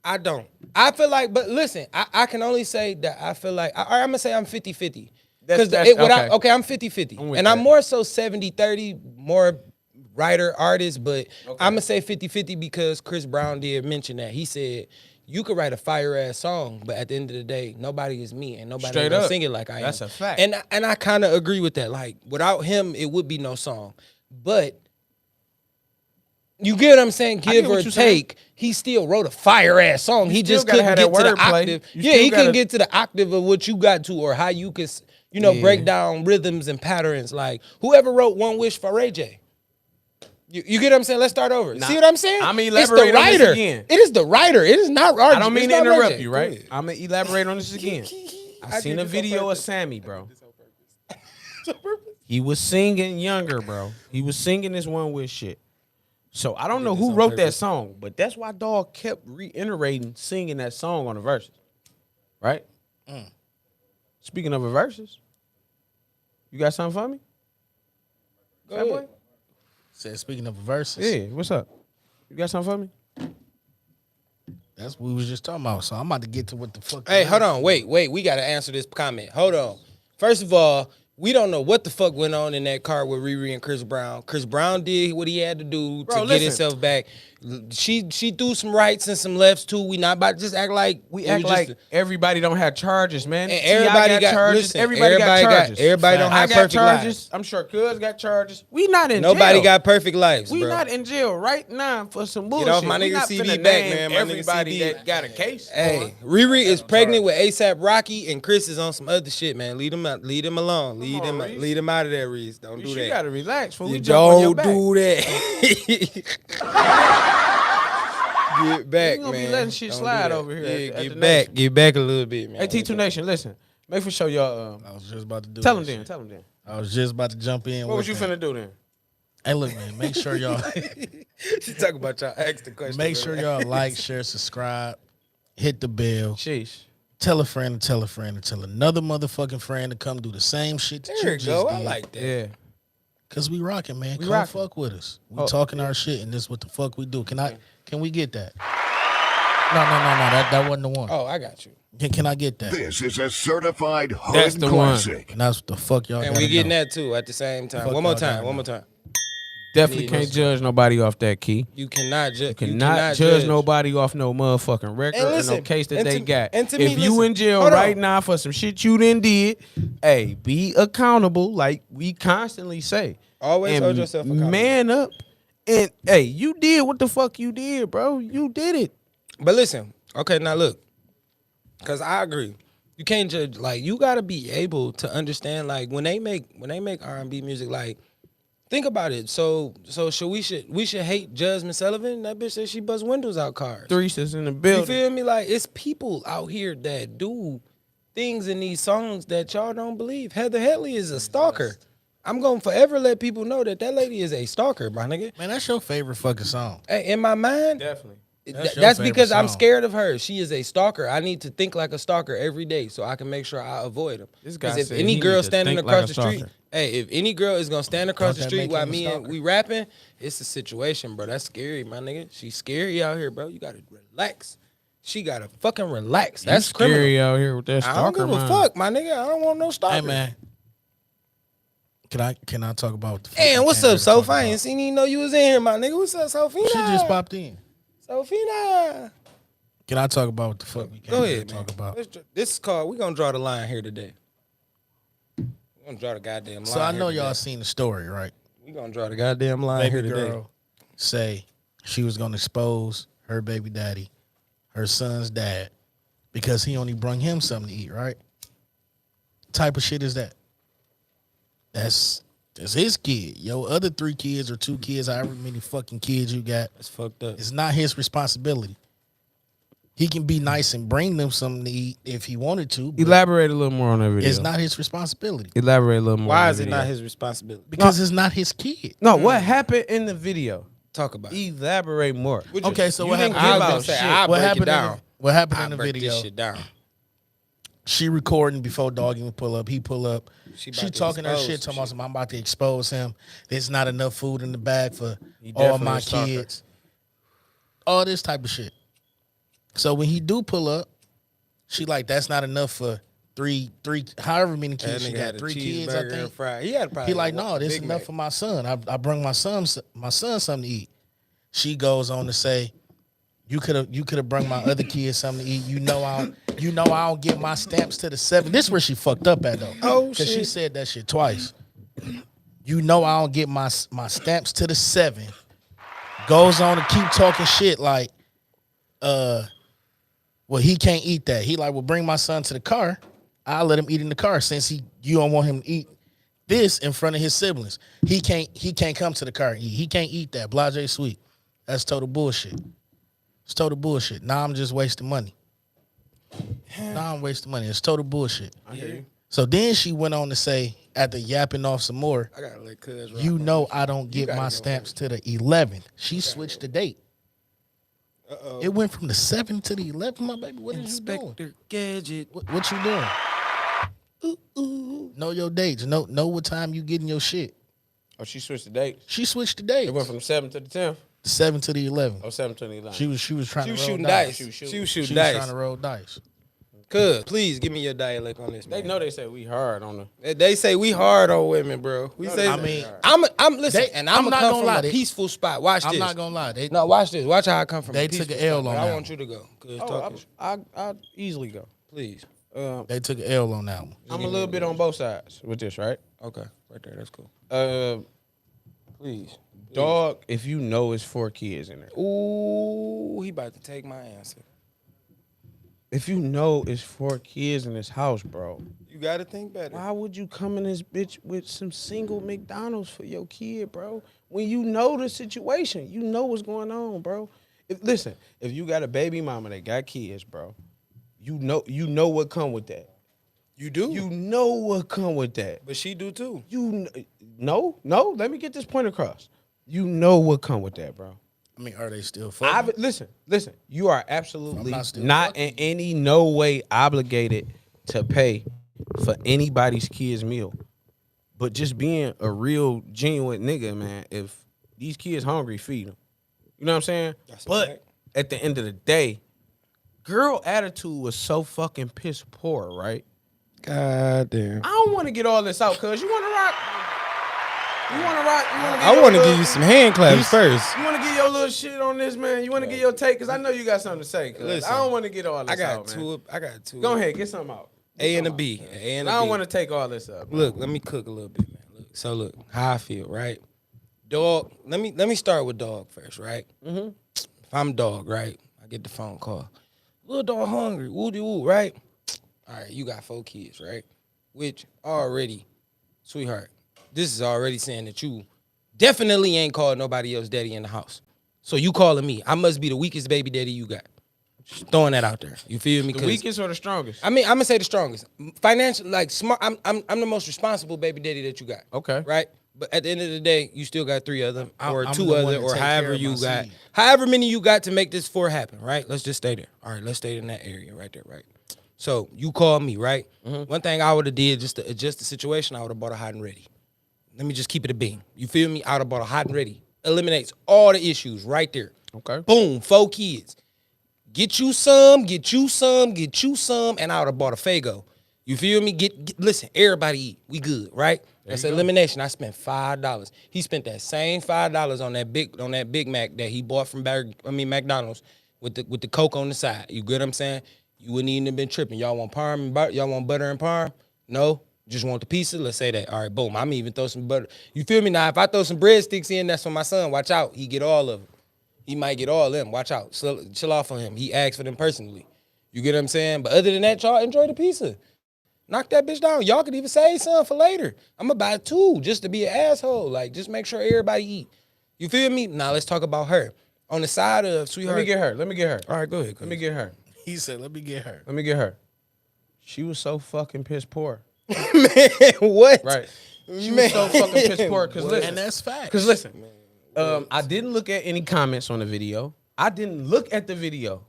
I don't. I feel like, but listen, I can only say that I feel like I'm gonna say I'm 50-50. Because okay. I'm 50-50. I'm with And I'm that. more so 70-30, more writer, artist, but I'm gonna say 50-50 because Chris Brown did mention that. He said, you could write a fire ass song, but at the end of the day, nobody is me and nobody Straight gonna up. sing it like I am. That's a fact. And I kind of agree with that. Like without him, it would be no song. But you get what I'm saying? get Give what or you're saying. take, he still wrote a fire ass song. He still just gotta couldn't have get that to the wordplay. octave. You Yeah, still he couldn't gotta- get to the octave of what you got to, or how you could, break down rhythms and patterns. Like whoever wrote One Wish for Ray J. You get what I'm saying? Let's start over. Nah, See what I'm saying? I'm It's elaborating the on this writer. again. It is the writer. It is not RJ. I don't mean It's to not Ray interrupt J. you, Go right? ahead. I'm gonna elaborate on this again. I seen did a this on video of purpose. Sammy, bro. He was singing younger, bro. He was singing this One Wish shit. So I don't know this who on wrote that purpose. song, but that's why Dog kept reiterating singing that song on the verses, right? Speaking of the verses, you got something for me? Go Fat boy? ahead. Said speaking of verses, Yeah, what's up? You got something for me? that's what we was just talking about. So I'm about to get to what the fuck. Hey, hold on. Wait. We got to answer this comment. Hold on. First of all, we don't know what the fuck went on in that car with Riri and Chris Brown. Chris Brown did what he had to do Bro, to get listen. himself back. She threw some rights and some lefts too. We not about to just act like We act like everybody don't have charges, man. And T.I. everybody got charges. listen, Everybody got charges. everybody don't I have got perfect charges. lives. I'm sure Cuz got charges. We not in jail. Nobody got perfect lives, We bro. not in jail right now for some bullshit. off my We nigga not CB finna back, name man. My nigga everybody CB. that got a case. Hey, Riri is pregnant with ASAP Rocky, and Chris is on some other shit, man. Leave him out. Leave him alone. Leave on, him. Reese. Leave him out of there, Reese. Don't do You that. gotta relax. For we You jump on your don't back. do that. Get back, We gonna be man. letting shit Don't slide do that. over here Yeah, at get the back. Nation. Get back a little bit, man. Hey, T2 Nation, listen. Make for sure y'all. I was just about to do. Tell that them then. shit. Tell them then. I was just about to jump in. What with was you that. finna do then? Hey, look, man. Make sure y'all. She talk about y'all. Ask the question. Make sure y'all like, share, subscribe, hit the bell, Sheesh. tell a friend, and tell a friend, and tell another motherfucking friend to come do the same shit that There you you just go. did. I like that. Yeah. Cause we rocking, man. We Come rocking. fuck with us. We Oh, talking our shit, and this what the fuck we do. Can we get that? No. That wasn't the one. Oh, I got you. Can I get that? This is a certified hood That's the one. classic. And that's what the fuck y'all. And gotta we getting know. that too at the same time. Fuck One more y'all time. gotta One know. more time. Definitely Yeah, can't most- judge nobody off that key. You cannot judge. Cannot judge nobody off no motherfucking record And or no listen, case that and they to- got. and to If me, you listen, in jail hold right on. now for some shit you done did, hey, be accountable like we constantly say. Always And hold yourself accountable. Man up. And hey, you did what the fuck you did, bro. You did it. But listen, okay, now look, because I agree. You can't judge. Like, you gotta be able to understand. Like, when they make R&B music, like, think about it. So we should hate Jasmine Sullivan? That bitch said she bust windows out cars. Threeses in the You building. feel me? Like, it's people out here that do things in these songs that y'all don't believe. Heather Headley is a stalker. I'm gonna forever let people know that lady is a stalker, my nigga. Man, that's your favorite fucking song. Hey, in my mind, Definitely. That's your that's favorite because I'm song. scared of her. She is a stalker. I need to think like a stalker every day so I can make sure I avoid them. This guy Because if said any he girl need to standing think across like a the street, stalker. hey, if any girl is gonna stand across Don't the that street make while him a me and stalker? we rapping, it's a situation, bro. That's scary, my nigga. She's scary out here, bro. You gotta relax. She gotta fucking relax. That's criminal. Scary out here with that I don't stalker give a mind. fuck, my nigga. I don't want no stalker. Hey, man. Can I talk about what the fuck Damn, we what's came here up, to talk Soph? I about? ain't seen even know you was in here, my nigga. What's up, Sophina? She just popped in. Sophina. Can I talk about what the fuck we came Go here ahead, to man. talk about? This is called, we gonna draw the line here today. We gonna draw the goddamn line. So I know here y'all today. seen the story, right? We gonna draw the goddamn line Baby here today. girl say she was gonna expose her baby daddy, her son's dad, because he only brung him something to eat, right? Type of shit is that? That's his kid. Your other 3 kids or 2 kids, however many fucking kids you got, That's fucked up. it's not his responsibility. He can be nice and bring them something to eat if he wanted to, but Elaborate a little more on that video. it's not his responsibility Elaborate a little more. Why on is the it not video. his responsibility? because it's not his kid. No, what happened in the video? Talk about it. Elaborate more. Okay, so You what didn't happened? give I out was gonna say, shit. I'll What break it happened? down. What happened I'll in the break video? this shit down. She recording before dog even pull up. He pull up. She She, about to talking her expose shit, some talking about some, I'm about to expose him. There's not enough food in the bag for all definitely my a stalker. kids. All this type of shit. So when he do pull up, she like, that's not enough for three, however many That kids she nigga got. had a 3 kids, I cheeseburger and think. fries. He had probably He like, a no, this is Big enough Mac. for my son. I bring my son something to eat. She goes on to say, you could have brought my other kids something to eat. You know I don't get my stamps to the 7. This is where she fucked up at though. Oh, Cause she shit. said that shit twice. You know I don't get my stamps to the 7. Goes on to keep talking shit like, well, he can't eat that. He like, well, bring my son to the car. I'll let him eat in the car since you don't want him to eat this in front of his siblings. He can't come to the car and eat. He can't eat that. Blase sweet. That's total bullshit. It's total bullshit. Now I'm just wasting money. Now I'm wasting money. It's total bullshit. I hear you. So then she went on to say, after yapping off some more, I gotta let Cuz rock you on know this. I don't get gotta my go stamps to the 11th. She switched the date. Uh-oh. It went from the 7th to the 11th, my baby. What are you doing? Inspector Gadget. What you doing? Know your dates. Know what time you getting your shit. Oh, she switched the date. She switched the dates. It went from 7 to the 10th. the 7th to the 11th. Oh, 7 to the 11th. She was trying She was to roll shooting dice. dice. She was She shooting was dice. trying to roll dice. Cuz, please give me your dialect on this, They man. know they say we hard on the. They say we hard on women, bro. We say, I mean, I'm listen, they- and I'm I'm not come gonna from lie, a they- peaceful spot. Watch I'm this. not gonna lie. No, watch this. Watch how I come from. They a took peaceful an L spot, on but I that want you to go. Cause Oh, talk is- I easily go. please. They took an L on that one. I'm a little bit on both sides with this, right? Okay, right there. That's cool. Please, dog. If you know it's 4 kids in there, Ooh, he about to take my answer. if you know it's 4 kids in this house, bro, You gotta think better. why would you come in this bitch with some single McDonald's for your kid, bro? When you know the situation, you know what's going on, bro. Listen, if you got a baby mama that got kids, bro, you know what come with that. You do. You know what come with that. but she do too. No. Let me get this point across. You know what come with that, bro. I mean, are they still fucking? Listen. You are absolutely I'm not still not fucking. in any no way obligated to pay for anybody's kid's meal. But just being a real, genuine nigga, man, if these kids hungry, feed them. You know what I'm saying? That's a But fact. at the end of the day, girl attitude was so fucking piss poor, right? God damn. I don't want to get all this out, cuz you want to rock. I want to give you some hand claps first. You want to get your little shit on this, man? You want to get your take? Because I know you got something to say. Cuz Listen, I don't want to get all this I got out, man. two. I got two. Go ahead, get something out. A and a B. A and a I B. don't want to take all this up. Look, let me cook a little bit, man. Look, how I feel, right? Dog. Let me start with dog first, right? Mm-hmm. If I'm dog, right? I get the phone call. Little dog hungry. Woody woo, right? All right, you got 4 kids, right? Which already, sweetheart, this is already saying that you definitely ain't called nobody else daddy in the house. So you calling me. I must be the weakest baby daddy you got. Just throwing that out there. You feel me? The 'Cause- weakest or the strongest? I mean, I'm gonna say the strongest. Financial, like smart. I'm the most responsible baby daddy that you got. Okay. Right. But at the end of the day, you still got 3 of them, or I'm 2 the one other, to or take care however of you my got, seed. however many you got to make this 4 happen. Right. Let's just stay there. All right. Let's stay in that area right there. Right. So you call me. Right. One thing I would have did just to adjust the situation, I would have bought a hot and ready. Let me just keep it a bean. You feel me? I would have bought a hot and ready. Eliminates all the issues right there. Okay. Boom. 4 kids. Get you some, and I would have bought a Fago. You feel me? Listen, everybody eat. We good, right? That's elimination. I spent $5. He spent that same $5 on that Big Mac that he bought from McDonald's with the Coke on the side. You get what I'm saying? You wouldn't even have been tripping. Y'all want parm and butter? Y'all want butter and parm? No? Just want the pizza? Let's say that. All right, boom. I'm even throw some butter. You feel me? Now, if I throw some breadsticks in, that's for my son. Watch out. He get all of them. He might get all of them. Watch out. Chill off on him. He asked for them personally. You get what I'm saying? But other than that, y'all enjoy the pizza. Knock that bitch down. Y'all could even save some for later. I'm going to buy 2 just to be an asshole. Like, just make sure everybody eat. You feel me? Now, let's talk about her. On the side of sweetheart. Let me get her. All right, go ahead. Let me get her. He said, "Let me get her." She was so fucking piss poor. Man, what? Right. She was so fucking piss poor. Because listen. And that's facts. Because listen. I didn't look at any comments on the video. I didn't look at the video.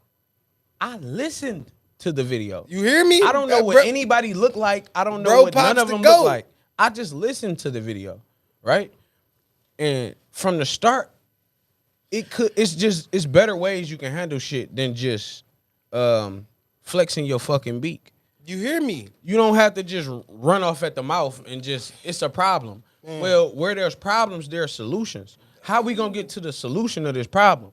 I listened to the video. You hear me? I don't know what Bro- anybody look like. I don't know Bro what none Pops of the them GOAT. look like. I just listened to the video, right? And from the start, it's better ways you can handle shit than just flexing your fucking beak. You hear me? You don't have to just run off at the mouth and just, it's a problem. Well, where there's problems, there are solutions. How we gonna get to the solution of this problem?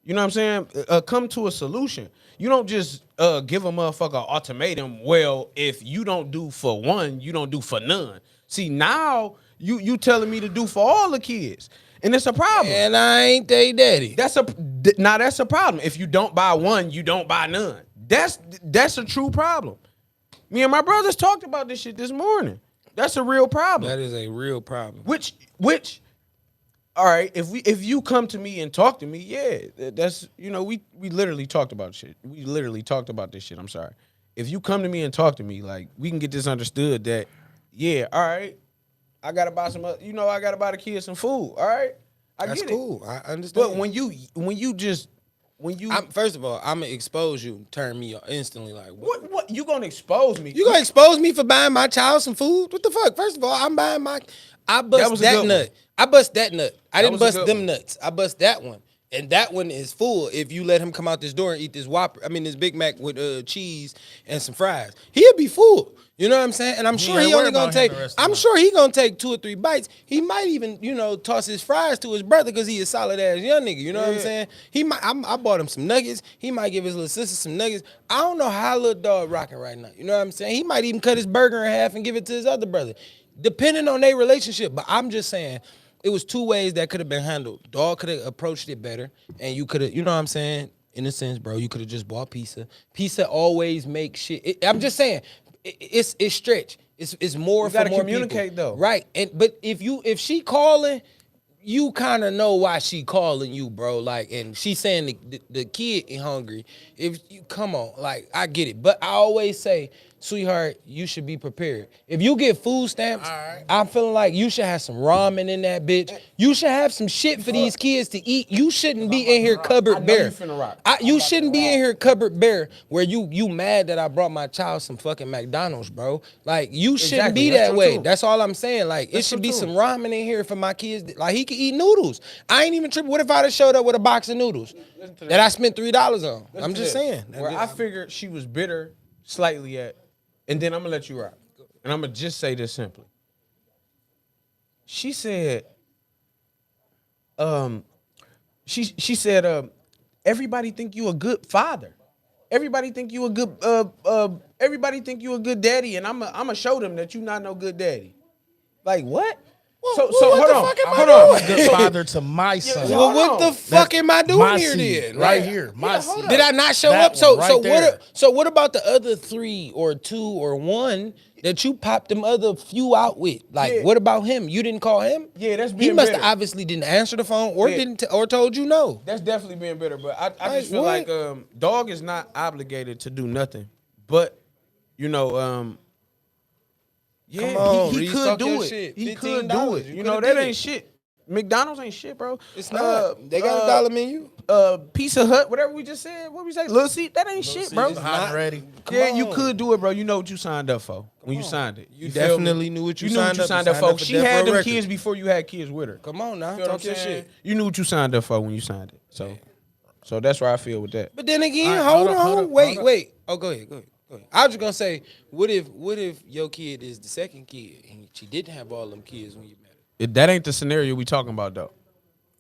You know what I'm saying? Come to a solution. You don't just give a motherfucker an ultimatum. Well, if you don't do for one, you don't do for none. See, now you telling me to do for all the kids, and it's a problem. And I ain't they daddy. That's a problem. If you don't buy one, you don't buy none. That's a true problem. Me and my brothers talked about this shit this morning. That's a real problem. That is a real problem. Which, all right, if you come to me and talk to me, yeah, that's, you know, we literally talked about shit. We literally talked about this shit. I'm sorry. If you come to me and talk to me, like, we can get this understood that, yeah, all right, I gotta buy some, I gotta buy the kids some food. All right, That's get cool. I understand. But when you first of all, I'm gonna expose you, turn me instantly. Like, what you gonna expose me? You gonna expose me for buying my child some food? What the fuck? First of all, I'm buying I bust was a that good nut. one. I bust that nut. I didn't was a bust good them one. nuts. I bust that one. And that one is full if you let him come out this door and eat this Whopper. I mean, this Big Mac with cheese and some fries. He'll be full. You know what I'm saying? And I'm sure ain't he worry only gonna about him take. the rest of the I'm night. sure he gonna take 2 or 3 bites. He might even, toss his fries to his brother because he a solid ass young nigga. You know what I'm saying? He might. I bought him some nuggets. He might give his little sister some nuggets. I don't know how little dog rocking right now. You know what I'm saying? He might even cut his burger in half and give it to his other brother, depending on their relationship. But I'm just saying. It was 2 ways that could have been handled. Dog could have approached it better, and you could have, you know what I'm saying? In a sense, bro, you could have just bought pizza. Pizza always makes shit. I'm just saying, it's stretch. It's more You for gotta more communicate, people. though. Right? But if she calling, you kind of know why she calling you, bro. Like, and she saying the kid ain't hungry. If you come on, like I get it, but I always say, sweetheart, you should be prepared. If you get food stamps, I'm feeling like you should have some ramen in that bitch. You should have some shit for these kids to eat. You shouldn't be in here cupboard I know bare. you finna rock. You shouldn't be in here cupboard bare where you mad that I brought my child some fucking McDonald's, bro. Like you shouldn't Exactly, be that's that true, way. too. That's all I'm saying. Like it That's should true, be too. some ramen in here for my kids. Like he could eat noodles. I ain't even tripping. What if I just showed up with a box of noodles that I spent $3 on? I'm just saying. Where I figured she was bitter slightly at, and then I'm gonna let you rock. And I'm gonna just say this simply. She said, she said, everybody think you a good father. Everybody think you a good everybody think you a good daddy, and I'ma show them that you not no good daddy. Like what? So what hold the on. fuck am I Hold doing? on. I'm a good father to my son. Well, what Hold the on. fuck am I doing my here seed, then? right Like, here, my seed. did I not show That up? So one right there. what about the other 3 or 2 or 1 that you popped them other few out with? Like, Yeah. what about him? You didn't call him? Yeah, that's He being must have bitter. obviously didn't answer the phone or Yeah. didn't or told you no. That's definitely being bitter, but I Like, just feel what? like dog is not obligated to do nothing. But yeah, Come on, he Reese, could talk do your it. shit. He could do $15, it. you You know coulda that did ain't it. shit. McDonald's ain't shit, bro. It's not. They got a dollar menu. Pizza Hut, whatever we just said. What we say? Little Seat, that ain't shit, bro. It's hot and ready. Yeah, you on. could do it, bro. You know what you signed up for when you signed it. You feel me? definitely knew what you signed up. You signed up signed for. up for She Death had Row them Records. kids before you had kids with her. Come on now, Feel what talk I'm your saying? shit. You knew what you signed up for when you signed it. So that's where I feel with that. But then again, All right, hold hold on, up, hold up, wait. hold up. Oh, go ahead. I was just gonna say, what if your kid is the second kid and she didn't have all them kids when you met her? That ain't the scenario we talking about though.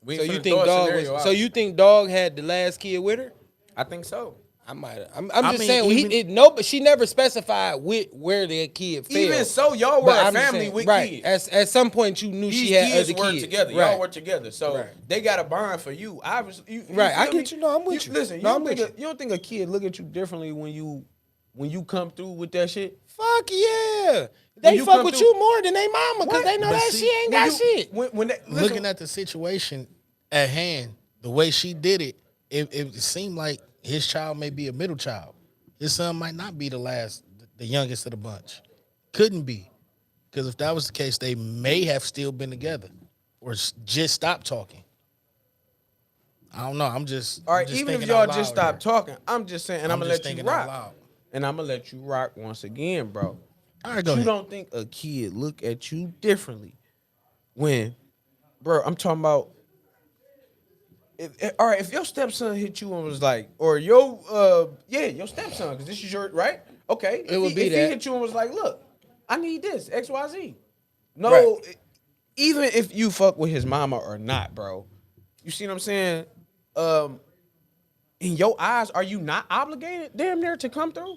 We So ain't you finna think throw a dog scenario was? out. So you think dog had the last kid with her? I think so. I might. I'm I just mean, saying. even- No, but she never specified where the kid fell. Even so, y'all were But a I'm just family saying, with right. kids. At some point, you knew These she had kids other work kids together. Right. Y'all work together. So Right. they got a bond for you. Obviously, you Right, I feel get me? you. No, I'm with you. Listen, No, I'm you with don't think a kid look at you differently when you come through with that shit? Fuck yeah. When They you fuck come with through- you more than they mama because What? they know But that see, she ain't got shit. When they, listen, Looking at the situation at hand, the way she did it, it seemed like his child may be a middle child. His son might not be the youngest of the bunch. Couldn't be. Because if that was the case, they may have still been together or just stopped talking. I don't know. I'm just. all I'm right, just even if thinking y'all out just loud stop here. talking, I'm just saying, and I'm gonna just let you thinking out rock. loud. And I'm gonna let you rock once again, bro. All right, go You ahead. don't think a kid look at you differently when, bro? I'm talking about. All right, if your stepson hit you and was like, or your stepson, because this is your right. Okay, It would be if that. he hit you and was like, look, I need this X Y Z. No, Right. even if you fuck with his mama or not, bro. You see what I'm saying? In your eyes, are you not obligated, damn near, to come through?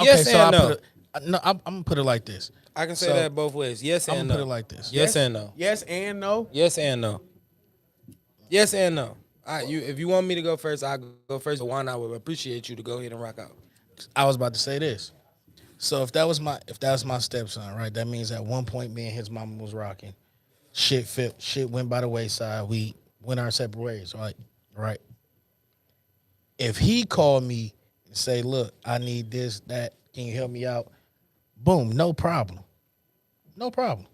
Yes so and I no. put it, no, I'm gonna put it like this. I can say So, that both ways. Yes I'm and gonna no. put it like this. Yes and no. Yes and no. Yes and no. Yes and no. If you want me to go first, I'll go first. But why not? I would appreciate you to go ahead and rock out. I was about to say this. So if that was my stepson, right? That means at one point me and his mama was rocking. Shit went by the wayside. We went our separate ways, right? Right. If he called me and say, "Look, I need this, that. Can you help me out?" Boom, no problem. No problem.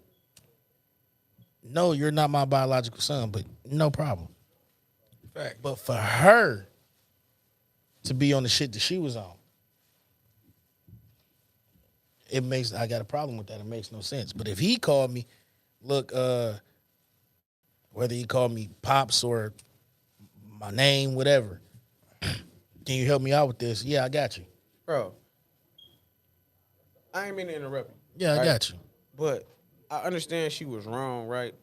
No, you're not my biological son, but no problem. Fact. But for her to be on the shit that she was on, I got a problem with that. It makes no sense. But if he called me, look, whether he called me Pops or my name, whatever. Can you help me out with this? Yeah, I got you. Bro, I ain't mean to interrupt you. Yeah, I right? got you. But I understand she was wrong, right?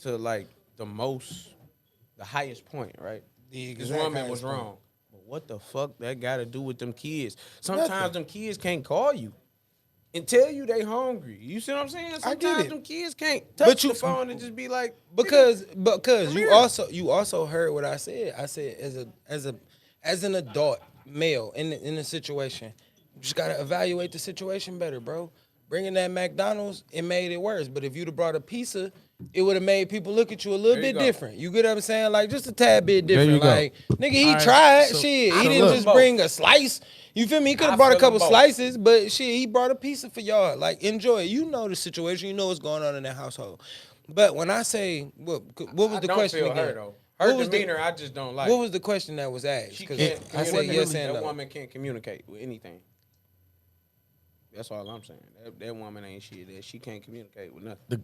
To like the highest point, right? The This exact woman highest was point. wrong. But what the fuck that got to do with them kids? Sometimes them kids can't call you and tell you they hungry. You see what I'm saying? I get Sometimes it. them kids can't But touch you- the phone and just be like, Because Come you here. you also heard what I said. I said as an adult male in a situation, you just gotta evaluate the situation better, bro. Bringing that McDonald's, it made it worse. But if you'd have brought a pizza, it would have made people look at you a little There you bit go. different. You get what I'm saying? Like just a tad bit There you different. go. Like nigga, he All right, tried. so- Shit, so he didn't look. just bring a slice. You feel me? He could I have brought a feel couple them both. slices, but shit, he brought a pizza for y'all. Like enjoy it. You know the situation. You know what's going on in that household. But when I say what was I the don't question feel again? her though. What Her was the- demeanor, I just don't like. What was the question that was asked? She 'Cause can't. I said yes and that no. woman can't communicate with anything. That's all I'm saying. That woman ain't shit. That she can't communicate with nothing.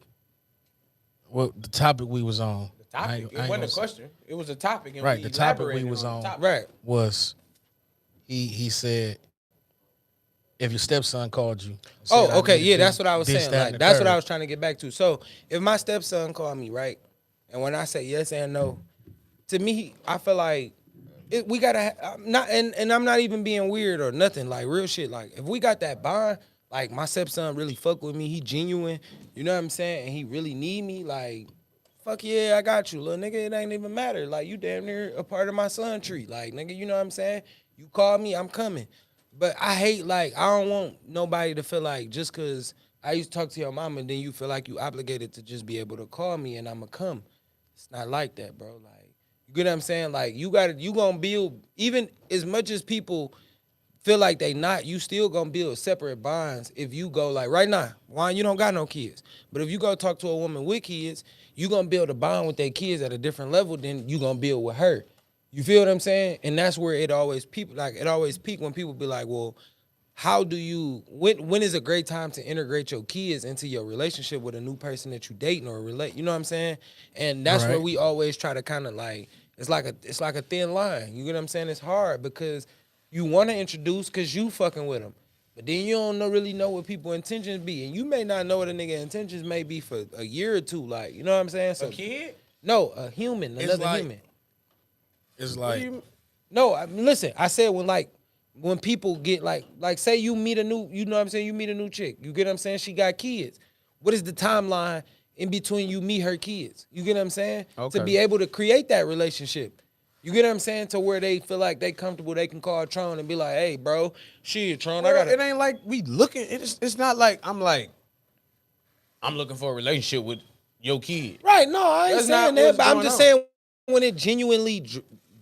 Well, the topic we was on. The topic. It wasn't a question. It was a topic. And Right, we the topic we elaborated was the on. topic. Right. Was he said if your stepson called you. and said, Oh, "I okay, need to yeah, do that's what I was this, saying. that, Like and the that's what third." I was trying to get back to. So if my stepson called me, right, and when I say yes and no, to me, I feel like we gotta I'm not, and I'm not even being weird or nothing. Like real shit. Like if we got that bond, like my stepson really fuck with me. He genuine. You know what I'm saying? And he really need me. Like fuck yeah, I got you, little nigga. It ain't even matter. Like you damn near a part of my son tree. Like nigga, you know what I'm saying? You call me, I'm coming. But I hate like I don't want nobody to feel like just cause I used to talk to your mama, then you feel like you obligated to just be able to call me and I'ma come. It's not like that, bro. Like you get what I'm saying? Like you gonna build even as much as people feel like they not, you still gonna build separate bonds if you go like right now, Juan, you don't got no kids. But if you go talk to a woman with kids, you gonna build a bond with their kids at a different level than you gonna build with her. You feel what I'm saying? And that's where it always peak when people be like, well, how do you when is a great time to integrate your kids into your relationship with a new person that you dating or relate? You know what I'm saying? And that's where Right. we always try to kind of like it's like a thin line. You get what I'm saying? It's hard because you want to introduce because you fucking with them. But then you don't really know what people's intentions be. And you may not know what a nigga intentions may be for a year or two. Like, you know what I'm saying? So, A kid? No, a human, It's another like- human. It's What like do you- No, listen, I said when people get like say you meet a new, you know what I'm saying, you meet a new chick. You get what I'm saying? She got kids. What is the timeline in between you meet her kids? You get what I'm saying? Okay. To be able to create that relationship. You get what I'm saying? To where they feel like they comfortable, they can call Tron and be like, hey, bro, shit, Tron, I Well, got it ain't like we looking. It's not like I'm looking for a relationship with your kid. Right, no, I ain't That's saying not that, what's but I'm going just on. saying when it genuinely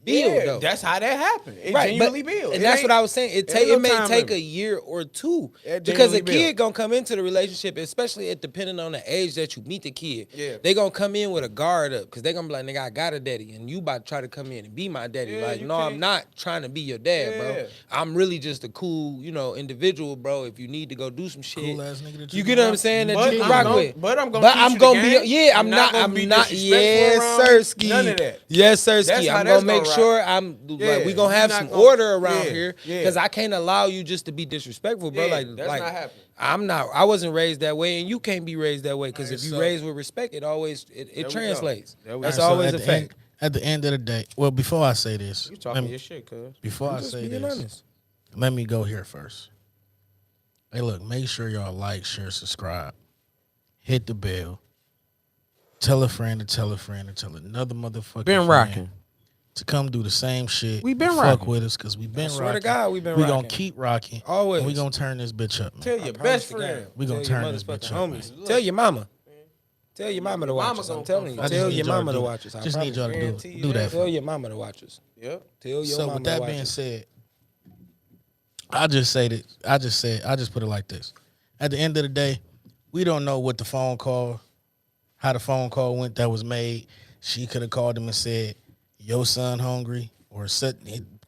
build, though. That's how that happened. It Right, genuinely built. and It that's ain't- what I was saying. ain't It no may time take limit. a year or two It because a genuinely kid built. gonna come into the relationship, especially it depending on the age that you meet the kid. Yeah. They gonna come in with a guard up because they gonna be like, nigga, I got a daddy, and you about to try to come in and be my daddy. Yeah, like, you no, I'm can't- not trying to be your dad, Yeah. bro. I'm really just a cool, individual, bro. If you need to go do some shit, Cool ass nigga that you you get can what I'm rock- saying? That But you can I'm rock gonna- with. but I'm gonna But teach I'm you the gonna game. be, yeah, I'm You're not not, gonna be I'm not, disrespectful yes, around me. Sirski. None of that. Yes, That's Sirski. how I'm that's gonna make gonna sure rock. we Yeah, gonna have you some not gonna- order around yeah, here yeah. because I can't allow you just to be disrespectful, bro. Yeah, like that's not happening. I wasn't raised that way, and you can't be raised that way because Alright, if you so- raised with respect, it always There we go. translates. There we That's go. So always at a the fact. end- at the end of the day, well, before I say this, You talking your shit, cuz. before I Just say being this, honest. let me go here first. Hey, look, make sure y'all like, share, subscribe, hit the bell, tell a friend to tell a friend to tell another motherfucker. Been rocking. to come do the same shit. We been fuck rocking. with us because we been I rocking. swear to God, we been We rocking. gonna keep rocking. Always. And we gonna turn this bitch up, man. Tell your Promise best to God. friend. We gonna Tell your turn this motherfucking bitch up, homies. man. Tell your mama. Tell your mama to Your watch mama us. I'm gonna telling come you. fuck Tell with your us. mama to watch us. I Just need promise. y'all to Guarantee do you that. that. For Tell me. your mama to watch us. Yep. Tell your So mama with to that watch being us. said, I just put it like this. At the end of the day, we don't know what the phone call, how the phone call went that was made. She could have called him and said, your son hungry, or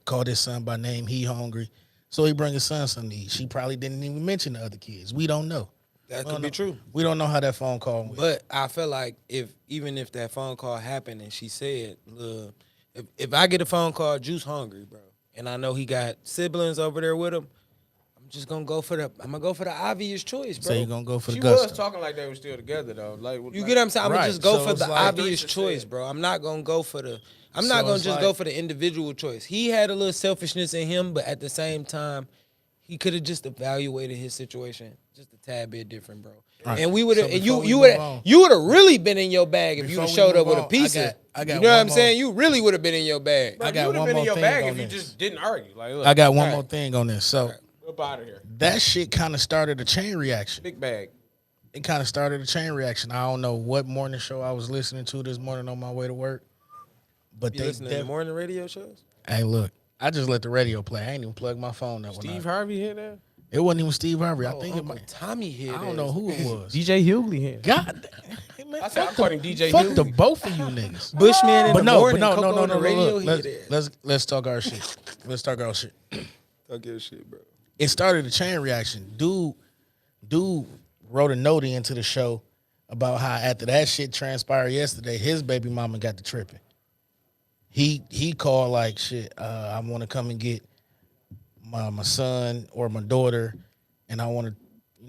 called his son by name, he hungry. So he bring his son something to eat. She probably didn't even mention the other kids. We don't know. That could be true. We don't know how that phone call went. But I feel like even if that phone call happened and she said, "Look, if I get a phone call, Juice hungry, bro, and I know he got siblings over there with him, I'm gonna go for the obvious choice, bro. So you gonna go for the She gusto. was talking like they were still together though. Like You get what I'm saying? I'm gonna Right, just go so for it's the like- obvious Like choice, said. bro. I'm not gonna go for the. I'm So not gonna it's just like- go for the individual choice. He had a little selfishness in him, but at the same time, he could have just evaluated his situation just a tad bit different, bro. Right. And we would have, So and before we you move on- would have really been in your bag if you Before would we showed up move with a on, pizza. I got You know what one I'm more- saying? You really would have been in your bag. I got you would have one been in more your thing bag on if you this. just didn't argue. Like, look, I got one Right. more thing on this. So up out of here. that shit kind of started a chain reaction. Big bag. It kind of started a chain reaction. I don't know what morning show I was listening to this morning on my way to work, but You they listening to morning radio shows? Hey, look, I just let the radio play. I ain't even plugged my phone up. Steve Harvey hit that. It wasn't even Steve Harvey. I think it Uncle might. Tommy here. I don't know who it was. DJ Hughley hit. God, hey, man, I said I'm fuck calling DJ fuck Hughley. the both of you niggas. Bushman in But the no, morning. but no, Coco no, no, on the no, radio. no. He Let's talk our shit. Let's talk our shit. Talk your shit, bro. It started a chain reaction. Dude wrote a note into the show about how after that shit transpired yesterday, his baby mama got to tripping. He called like shit. I want to come and get my son or my daughter, and I want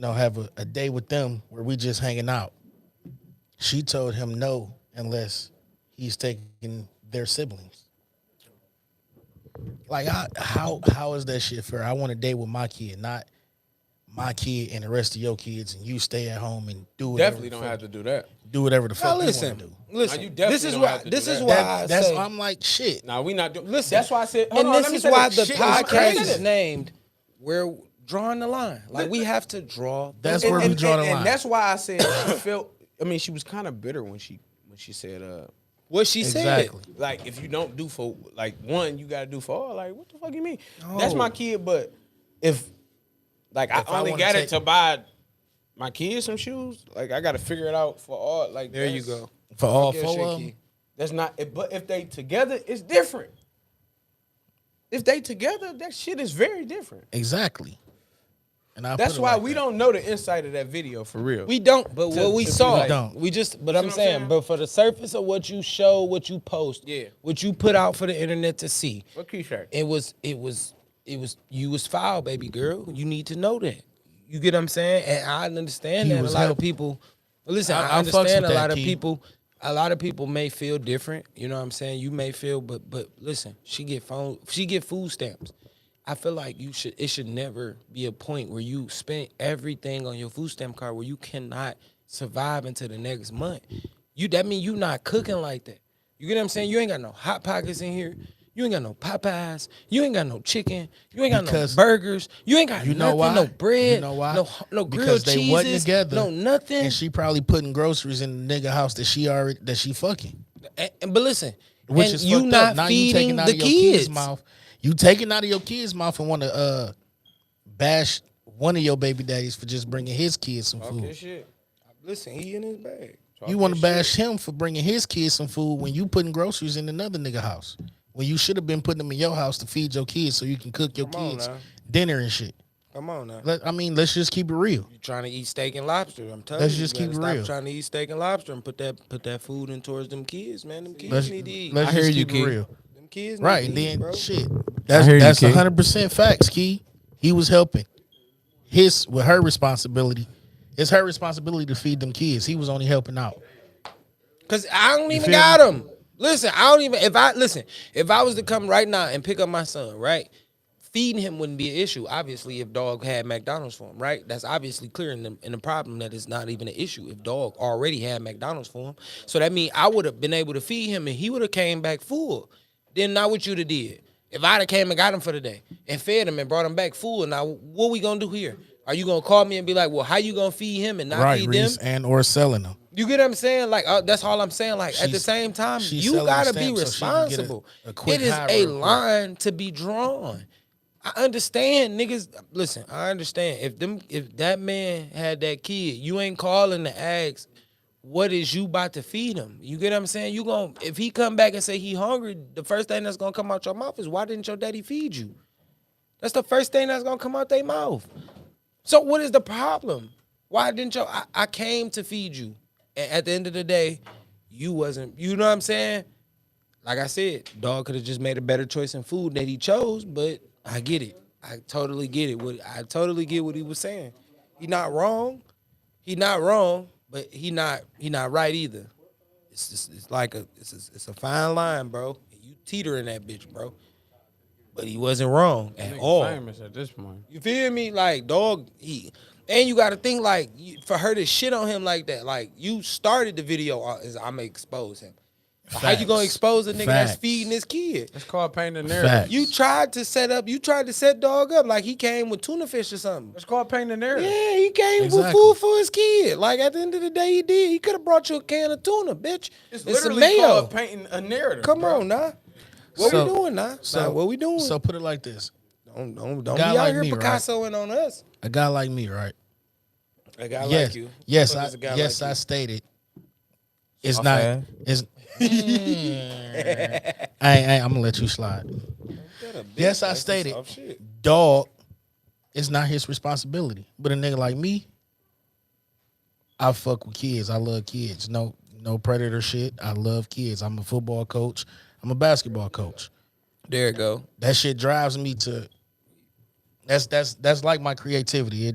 to, have a day with them where we just hanging out. She told him no unless he's taking their siblings. Like, how is that shit fair? I want a date with my kid, not my kid and the rest of your kids, and you stay at home and do whatever. Definitely don't have to do that. do whatever the fuck Now you want listen, to do. listen. you definitely This is don't why. have to do This is that. why I That's say. why I'm like shit. Now we not doing. Listen, That's why I said. Hold and on, this let me is say why this. the Shit is podcast crazy. is named "We're Drawing the Line." Like we have to draw. That's where we draw the line. And that's why I said she felt. I mean, she was kind of bitter when she said, What she Exactly. said. like, if you don't do for like one, you gotta do for all. Like, what the fuck you mean? That's my kid, but if I I only wanna got take- it to buy my kids some shoes, like I gotta figure it out for all. Like There you that's- go. For all Your four shit, of them, Key. That's not. But if they together, it's different. If they together, that shit is very different. exactly. And I That's put it why like we that. don't know the inside of that video for real. We don't, but what we to be saw, like- Don't. we just. But See I'm what I'm saying, saying? but for the surface of what you show, what you post, Yeah. what you put out for the internet to see, What key shirt? it was you was foul, baby girl. You need to know that. You get what I'm saying? And I understand He that a was lot of helping. people. Listen, I I fucks understand with a that, lot of Key. people. A lot of people may feel different. You know what I'm saying? You may feel, but listen, she get food stamps. I feel like it should never be a point where you spend everything on your food stamp card where you cannot survive into the next month. That mean you not cooking like that. You get what I'm saying? You ain't got no Hot Pockets in here. You ain't got no Popeyes. You ain't got no chicken. You ain't got Because- no burgers. You ain't got You know nothing, why? no bread. You know why? No Because grilled they cheeses. wasn't together. No nothing. And she probably putting groceries in the nigga house that she fucking. But listen, Which and is you fucked not up. Now you feeding taking out the of your kids. kid's mouth. You taking out of your kid's mouth and want to bash one of your baby daddies for just bringing his kids some food. Okay, shit. Listen, he in his bag. You want to bash him for bringing his kids some food when you putting groceries in another nigga house. When you should have been putting them in your house to feed your kids so you can cook your Come on kids now. dinner and shit. Come on now. Let's just keep it real. You trying to eat steak and lobster? I'm telling Let's you, just you better keep it stop real. trying to eat steak and lobster and put that food in towards them kids, man. Them kids Let's, need to eat. let's I hear just you, keep Key. it real. Them kids need Right, to and eat, then bro. shit. hear you, That's Key. 100% facts, Key. He was helping. With her responsibility. It's her responsibility to feed them kids. He was only helping out. Cause I don't even feel got me? them. Listen, I don't even. If I was to come right now and pick up my son, right, feeding him wouldn't be an issue. Obviously, if dog had McDonald's for him, right, that's obviously clear in the problem that it's not even an issue. If dog already had McDonald's for him, so that means I would have been able to feed him and he would have came back full. Then not what you'd have did. If I'd have came and got him for the day and fed him and brought him back full, now what we gonna do here? Are you gonna call me and be like, well, how you gonna feed him and not Right, feed Reese, them? and or selling them. You get what I'm saying? Like that's all I'm saying. Like at the She's- same time, she's you selling gotta the be stamps so she can get responsible. a quick It is high a real quick. line to be drawn. I understand, niggas. Listen, I understand. If that man had that kid, you ain't calling to ask what is you about to feed him. You get what I'm saying? If he come back and say he hungry, the first thing that's gonna come out your mouth is why didn't your daddy feed you? That's the first thing that's gonna come out their mouth. So what is the problem? Why didn't you? I came to feed you. And at the end of the day, you wasn't. You know what I'm saying? Like I said, dog could have just made a better choice in food that he chose. But I get it. I totally get it. I totally get what he was saying. He not wrong. He not wrong. But he not right either. It's like it's a fine line, bro. You teetering that bitch, bro. But he wasn't wrong at all. Famous at this point. You feel me? Like, dog, and you got to think, like, for her to shit on him like that, like, you started the video as I'm going to expose him. How you going to expose a nigga that's feeding his kid? It's called painting the narrative. Facts. You tried to set dog up like he came with tuna fish or something. It's called painting the narrative. Yeah, he came with Exactly. food for his kid. Like, at the end of the day, he did. He could have brought you a can of tuna, bitch. It's and some literally mayo. called painting a narrative. Come bro. on, nah. What So- we doing, nah? What we doing? So put it like this: don't be guy out like here me, right? Picassoing on us. a guy like me, right? A guy yes, like you. yes, Fuck I is a guy yes, like I you? stated. It's Soft not. ass. It's. I'm gonna let you slide. Yes, I stated. Dog, it's not his responsibility. But a nigga like me, I fuck with kids. I love kids. No predator shit. I love kids. I'm a football coach. I'm a basketball coach. There you go. That shit drives me to. That's like my creativity.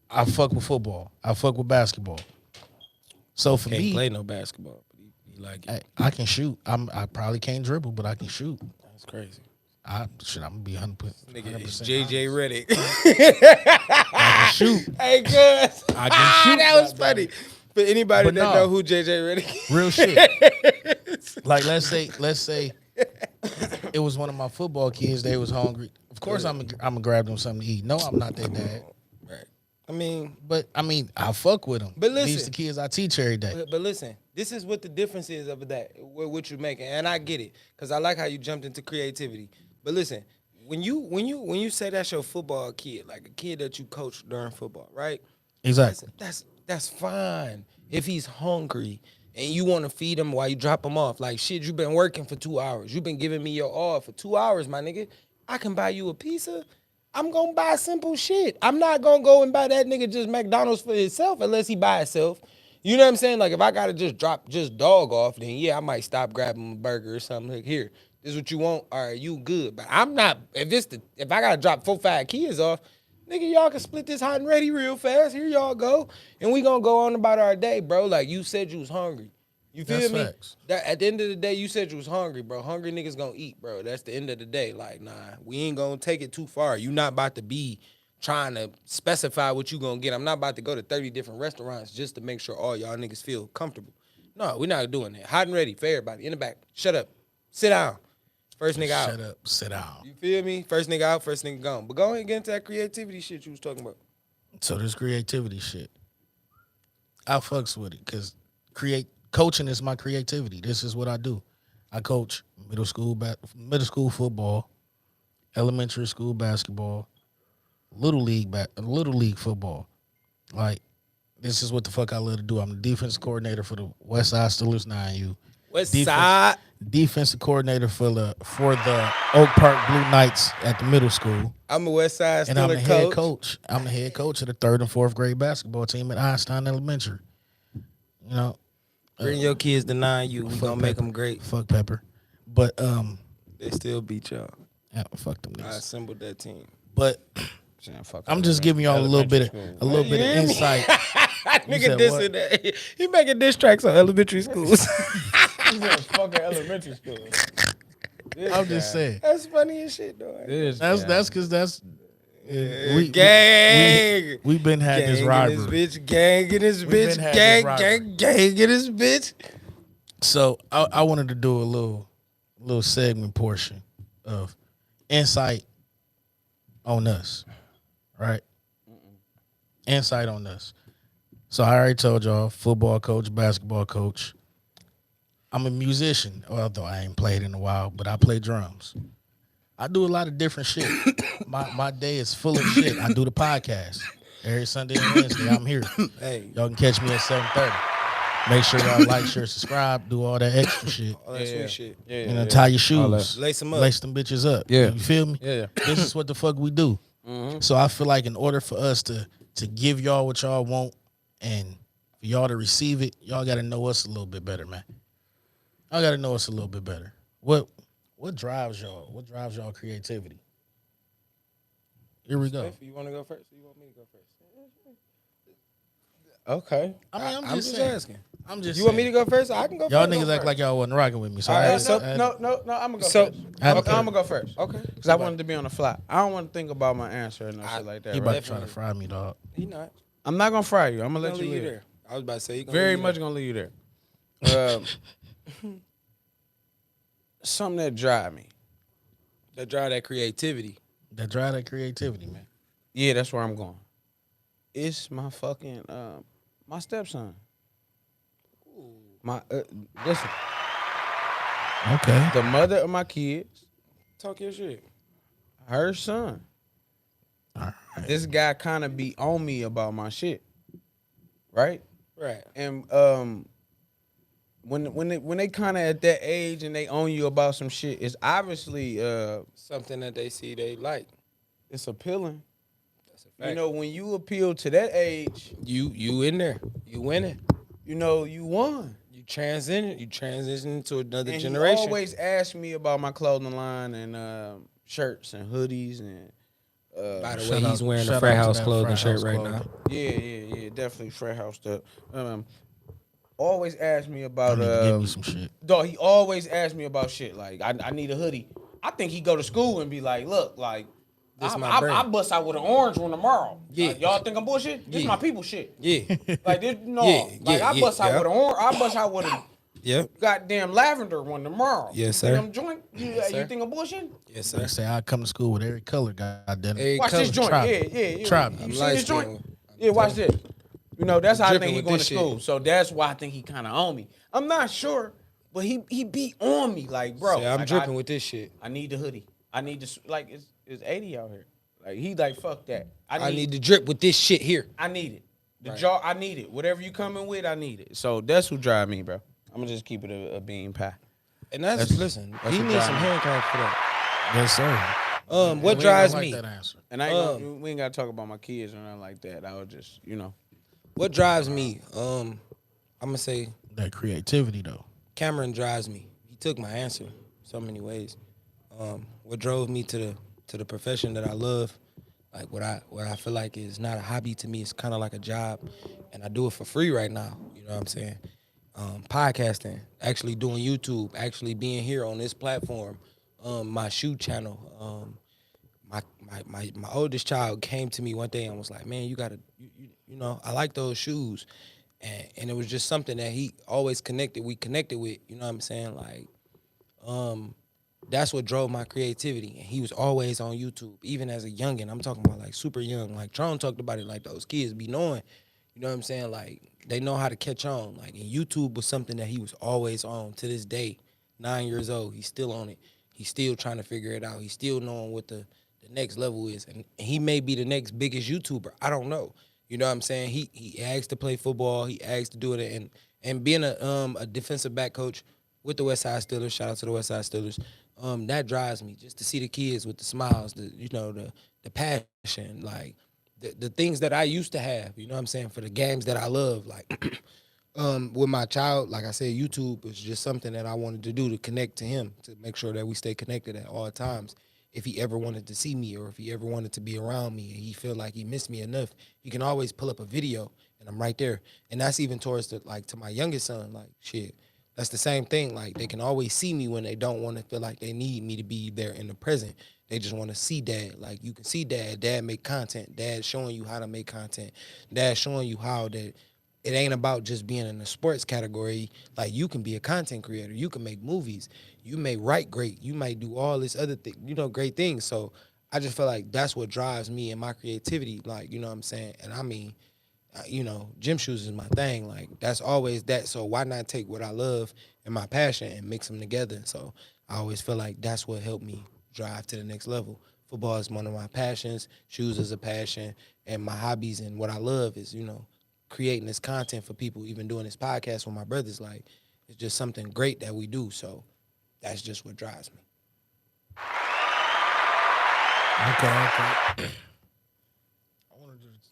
I fuck with football. I fuck with basketball. So for Can't me, play no basketball, but he like it. I can shoot. I probably can't dribble, but I can shoot. That's crazy. I'm gonna be 100%. Nigga, it's JJ Redick. I can shoot. Hey, cuz. I can shoot. That was funny. For anybody But that no. know who JJ Redick is. Real shit. Like let's say it was one of my football kids. They was hungry. Of course, I'm gonna grab them something to eat. No, I'm not their dad. Right. I mean, I fuck with them. But listen. These the kids I teach every day. but listen, this is what the difference is of that, what you're making. And I get it, because I like how you jumped into creativity. But listen, when you say that's your football kid, like a kid that you coach during football, right? Exactly. That's fine if he's hungry and you want to feed him while you drop him off. Like, shit, you've been working for 2 hours. You've been giving me your all for 2 hours, my nigga. I can buy you a pizza. I'm going to buy simple shit. I'm not going to go and buy that nigga just McDonald's for himself unless he by himself. You know what I'm saying? Like, if I got to just drop just dog off, then yeah, I might stop grabbing a burger or something. Like, here, this is what you want. All right, you good. But I'm not, if I got to drop 4-5 kids off, nigga, y'all can split this hot and ready real fast. Here y'all go. And we gonna go on about our day, bro. Like, you said you was hungry. You feel That's me? facts. That at the end of the day, you said you was hungry, bro. Hungry niggas gonna eat, bro. That's the end of the day. Like, nah, we ain't gonna take it too far. You not about to be trying to specify what you gonna get. I'm not about to go to 30 different restaurants just to make sure all y'all niggas feel comfortable. No, we're not doing that. Hot and ready for everybody. In the back. Shut up. Sit down. First nigga out. Shut up. Sit down. You feel me? First nigga out, first nigga gone. But go ahead and get into that creativity shit you was talking about. So this creativity shit, I fucks with it because coaching is my creativity. This is what I do. I coach middle school football, elementary school basketball, little league football. Like, this is what the fuck I love to do. I'm the defensive coordinator for the West Side Steelers 9U. West Side. Defensive coordinator for the Oak Park Blue Knights at the middle school. I'm a West Side And I'm Steeler the head coach. I'm the head coach of the 3rd and 4th grade basketball team at Einstein Elementary. You know, Bring your kids to 9U. We gonna make them great. fuck Pepper, but They still beat y'all. yeah, fuck them I niggas. assembled that team. But I'm just giving y'all a little bit of insight. Nigga said dissing what? that. He making diss tracks on elementary schools. Fucking elementary school. I'm just saying. That's funny as shit, though. That's because that's Gang. We've been had this rivalry. Gang in this We've bitch. been had Gang, this gang, gang in this bitch. So I wanted to do a little segment portion of insight on us, right? Insight on us. So I already told y'all, football coach, basketball coach. I'm a musician, although I ain't played in a while, but I play drums. I do a lot of different shit. My day is full of shit. I do the podcast every Sunday and Wednesday. I'm here. Hey. Y'all can catch me at 7:30. Make sure y'all like, share, subscribe, do all that extra shit. All that sweet shit. You know, tie your shoes. Lace them up. Lace them bitches up. Yeah. You feel me? Yeah. This is what the fuck we do. So I feel like in order for us to to give y'all what y'all want, and for y'all to receive it, y'all got to know us a little bit better, man. Y'all got to know us a little bit better. What drives y'all? What drives y'all creativity? Here we go. You want to go first? Or you want me to go first? Okay. I mean, I'm just saying. asking. I'm just. You want me to go first? I can go Y'all first. niggas act like y'all wasn't rocking with me. So All I right, had so- to- No, I'm gonna go So- first. I I'm had to- gonna go first. Okay. Because I wanted to be on the fly. I don't want to think about my answer and no shit like that. He Right? about to try to fry me, dog. He not. I'm not gonna fry you. I'm gonna He let gonna you leave live. you there. I was about to say he gonna Very leave you much there. gonna leave you there. Something that drive me. That drive that creativity. That drive that creativity, man. Yeah, that's where I'm going. It's my fucking my stepson. My listen, Okay. the mother of my kids, Talk your shit. her son. All right. This guy kind of be on me about my shit, right? Right. And when they kind of at that age and they own you about some shit, it's obviously Something that they see they like. it's appealing. That's a fact. You know, when you appeal to that age, you in there. You winning. you know you won. You transition to another And generation. he always asked me about my clothing line and shirts and hoodies and By the Shout way, out- he's wearing shout a out Frat to House that clothing Frat shirt House right clothing. now. yeah, definitely Fred House stuff. Always asked me about I need to give me some shit. dog, he always asked me about shit. Like, I need a hoodie. I think he go to school and be like, look, like, This my I brand. bust out with an orange one tomorrow. Yeah. Like, y'all think I'm bullshit? This Yeah. my people shit. Yeah. Like, this, no. Yeah, like, I yeah, bust out yeah. with an orange. I bust out with a Yep. goddamn lavender one tomorrow. Yes, you sir. Think I'm joint? You sir. think I'm bullshit? Yes, They sir. say I come to school with every color, goddamn it. Hey, Watch this joint. Try Yeah, me. yeah. Try me. You I'm see light this joint? skinned. Yeah, watch this. You know, that's I'm how I dripping think he with going to this shit. school. So that's why I think he kind of on me. I'm not sure, but he be on me like, bro. Say, I'm like, dripping with this shit. I need the hoodie. I need to like it's 80 out here. Like he like fuck that. I need to drip with this shit here. I need it. The Right. jar I need it. Whatever you coming with, I need it. So that's who drive me, bro. I'm gonna just keep it a bean pie. And that's listen, that's he what needs drive some me. hand claps for that. Yes, sir. What We ain't drives gonna me? like that answer. And I ain't gonna, we ain't gotta talk about my kids or nothing like that. I was just, you know. What drives me? I'm gonna say That creativity, though. Cameron drives me. He took my answer so many ways. What drove me to the profession that I love, like what I feel like is not a hobby to me. It's kind of like a job, and I do it for free right now. You know what I'm saying? Podcasting, actually doing YouTube, actually being here on this platform, my shoe channel. My oldest child came to me one day and was like, "Man, you gotta, you know, I like those shoes," and it was just something that he always we connected with. You know what I'm saying? Like, that's what drove my creativity. And he was always on YouTube, even as a youngin'. I'm talking about like super young. Like Tron talked about it, like those kids be knowing. You know what I'm saying? Like they know how to catch on. Like and YouTube was something that he was always on to this day. 9 years old, he's still on it. He's still trying to figure it out. He's still knowing what the next level is. And he may be the next biggest YouTuber. I don't know. You know what I'm saying? He asked to play football. He asked to do it. And being a defensive back coach with the West Side Steelers, shout out to the West Side Steelers, that drives me just to see the kids with the smiles, the passion, like the things that I used to have, you know what I'm saying, for the games that I love. Like with my child, like I said, YouTube was just something that I wanted to do to connect to him, to make sure that we stay connected at all times. If he ever wanted to see me or if he ever wanted to be around me and he feel like he missed me enough, he can always pull up a video and I'm right there. And that's even towards to my youngest son, like shit. That's the same thing. Like they can always see me when they don't want to feel like they need me to be there in the present. They just want to see dad. Like you can see dad. Dad make content. Dad showing you how to make content. Dad showing you how that it ain't about just being in the sports category. Like you can be a content creator. You can make movies. You may write great. You might do all this other thing, great things. So I just feel like that's what drives me and my creativity. Like, you know what I'm saying? And I mean, gym shoes is my thing. Like that's always that. So why not take what I love and my passion and mix them together? So I always feel like that's what helped me drive to the next level. Football is one of my passions. Shoes is a passion, and my hobbies and what I love is creating this content for people. Even doing this podcast with my brothers, like it's just something great that we do. So that's just what drives me. Okay. I want to just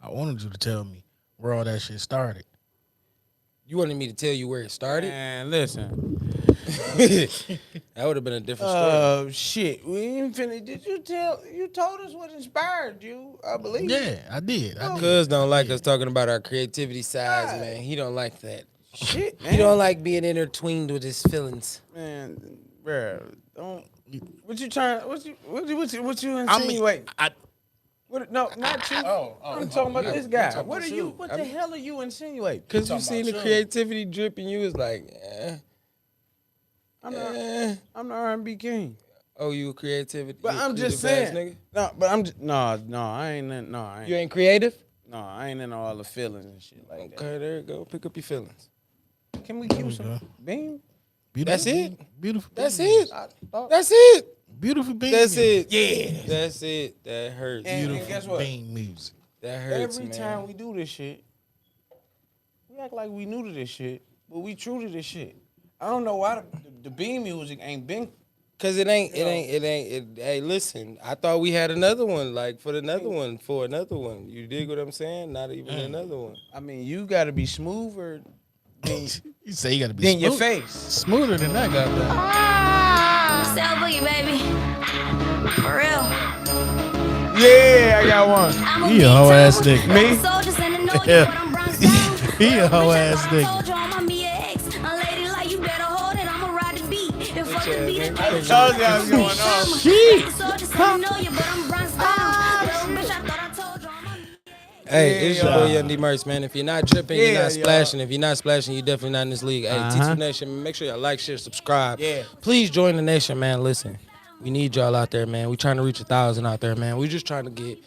I wanted you to tell me where all that shit started. You wanted me to tell you where it started? Man, listen. That would have been a different story. Shit. We ain't finished. Did you told us what inspired you, I believe. Yeah, I did. Cuz don't like us talking about our creativity sides, man. He don't like that. Shit, man. He don't like being intertwined with his feelings. Man, bro, don't. What you trying? What you insinuate? What, no, not you. I'm talking about this guy. What are you? What the hell are you insinuating? Cause you seen the creativity drip and you was like, I'm the R&B king. Oh, you a creativity? But I'm just saying. Nigga? No, but I'm just, no, I ain't. No, I ain't. You ain't creative? No, I ain't into all the feelings and shit like that. Okay, there you go. Pick up your feelings. Can we give some beam? That's it. Beautiful. That's it. That's it. Beautiful beam. That's music. it. Yeah. That's it. That hurts. And guess what? Beam music. That hurts, Every man. time we do this shit, we act like we new to this shit, but we true to this shit. I don't know why the beam music ain't been. Cause it ain't. Hey, listen. I thought we had another one, like for another one. You dig what I'm saying? Not even another one. I mean, you got to be smoother You say you gotta be than your smooth. face. Smoother than that, goddamn. Sell boogie, baby. For real. Yeah, I got one. I'm a He a big hoe time ass nigga. like Me? the soldiers and the know you, Yeah. but I'm Bronx down. He a hoe Bitch, I ass thought I nigga. told you I'm a Mia ex. Unladylike, you better hold it. I'ma ride the beat. If fuck the beat, I told you I was going on. The soldiers and the know you, but I'm Bronx down. Little bitch, I thought I told you I'm a Mia ex. Hey, it's your Yeah. boy Young Dmarks, man. If you're not tripping, you're Yeah, not splashing. If you're not splashing, you're definitely not in this league. Hey, T2 Nation, man, make sure y'all like, share, subscribe. Yeah. Please join the nation, man. Listen, we need y'all out there, man. We trying to reach 1,000 out there, man. We just trying to get,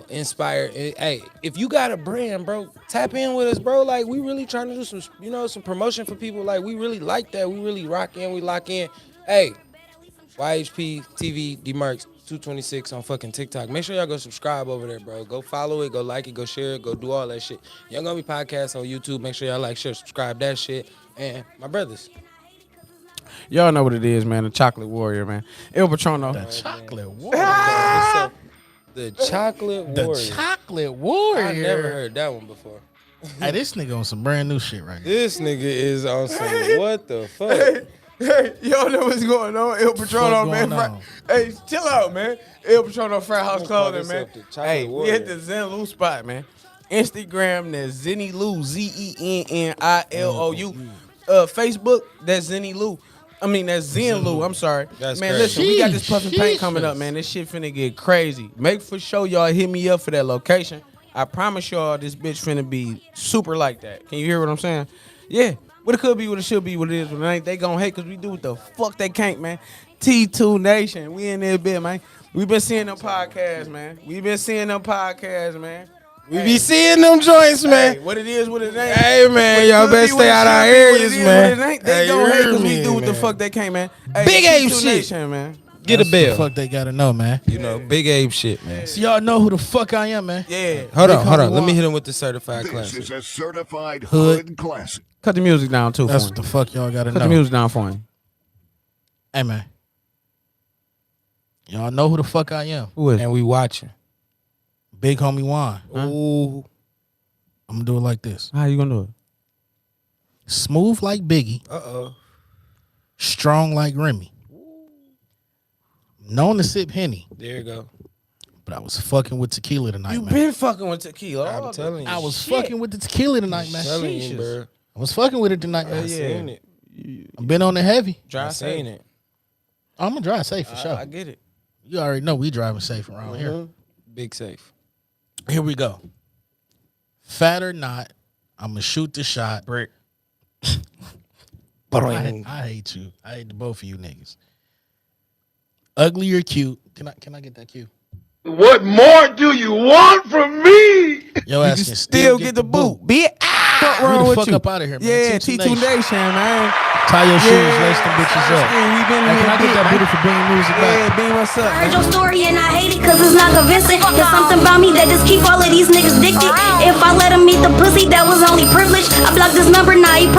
inspired. Hey, if you got a brand, bro, tap in with us, bro. Like, we really trying to do some, some promotion for people. Like, we really like that. We really rock in. We lock in. Hey, YHP TV Dmarks 226 on fucking TikTok. Make sure y'all go subscribe over there, bro. Go follow it, go like it, go share it, go do all that shit. Young Homie Podcast on YouTube. Make sure y'all like, share, subscribe, that shit. And my brothers. Y'all know what it is, man. The Chocolate Warrior, man. El Patrono. The chocolate warrior. What's up? The Chocolate The Warrior. chocolate warrior. I never heard that one before. Hey, this nigga on some brand new shit right now. This nigga is on some what the fuck? Hey, y'all know what's going on. El Patrono, What's man. going on? Hey, chill out, man. El Patrono Frat House I'm gonna call Clothing, this man. up the Chocolate Hey, we Warrior. at the Zen Lou spot, man. Instagram, that's Zenny Lou, ZENNILOU. Facebook, that's Zenny Lou. That's Zen Lou. I'm sorry. That's man, crazy. listen, we got this puffin' paint coming Jesus. up, man. This shit finna get crazy. Make for sure y'all hit me up for that location. I promise y'all this bitch finna be super like that. Can you hear what I'm saying? Yeah. What it could be, what it should be, what it is, what it ain't. They gon' hate because we do what the fuck they can't, man. T2 Nation. We in there bit, man. We been seeing them podcasts, man. We be seeing them joints, man. Hey, what it is, what it ain't. Hey, man, What y'all could better be, what stay it out should our be, what it areas, is, man. what it ain't. They Hey, gon' you hate heard because we me, do what the man. fuck they can't, man. Hey, Big Ape T2 shit. Nation, man. Get That's a the bell. fuck they gotta know, man. Big Abe shit, man. So y'all know who the fuck I am, man. Yeah. Hold Big on. Homie Let me Juan. hit him with the certified This classic. is a certified Hood. hood classic. Cut the music down, too, That's for what him. the fuck y'all gotta Cut the know. music down for him. Hey, man. Y'all know who the fuck I am. Who is it? And we watching. Big homie Juan. Ooh. I'm gonna do it like this. How you gonna do it? Smooth like Biggie. Uh-oh. Strong like Remy. Known to sip Henny, There you go. but I was fucking with tequila tonight, You man. been fucking with tequila. I'm telling you. I was Shit. fucking with the tequila tonight, man. telling you, Sheesh. bro. I was fucking with it tonight, man. I seen it. I've been on the heavy. Dry I seen it. I'm gonna drive safe for sure. I get it. You already know we driving safe around here. Big safe. Here we go. Fat or not, I'm gonna shoot the shot. Brick. I hate you. I hate the both of you niggas. Ugly or cute? Can I get that cue? What more do you want from me? Yo ass can Still get the boot. Bitch. Fuck wrong the with fuck you? up out of here, man. Yeah, T2 T2 Nation, man. Tie your shoes, Yeah. lace them bitches up. We been Hey, in can I here get that deep, beautiful beam music man. back? Yeah, beam us up. I heard your story and I hate it cause it's not convincing. There's something about me that just keep all of these niggas addicted. If I let them eat the pussy, that was only privilege. I blocked this number, now he probably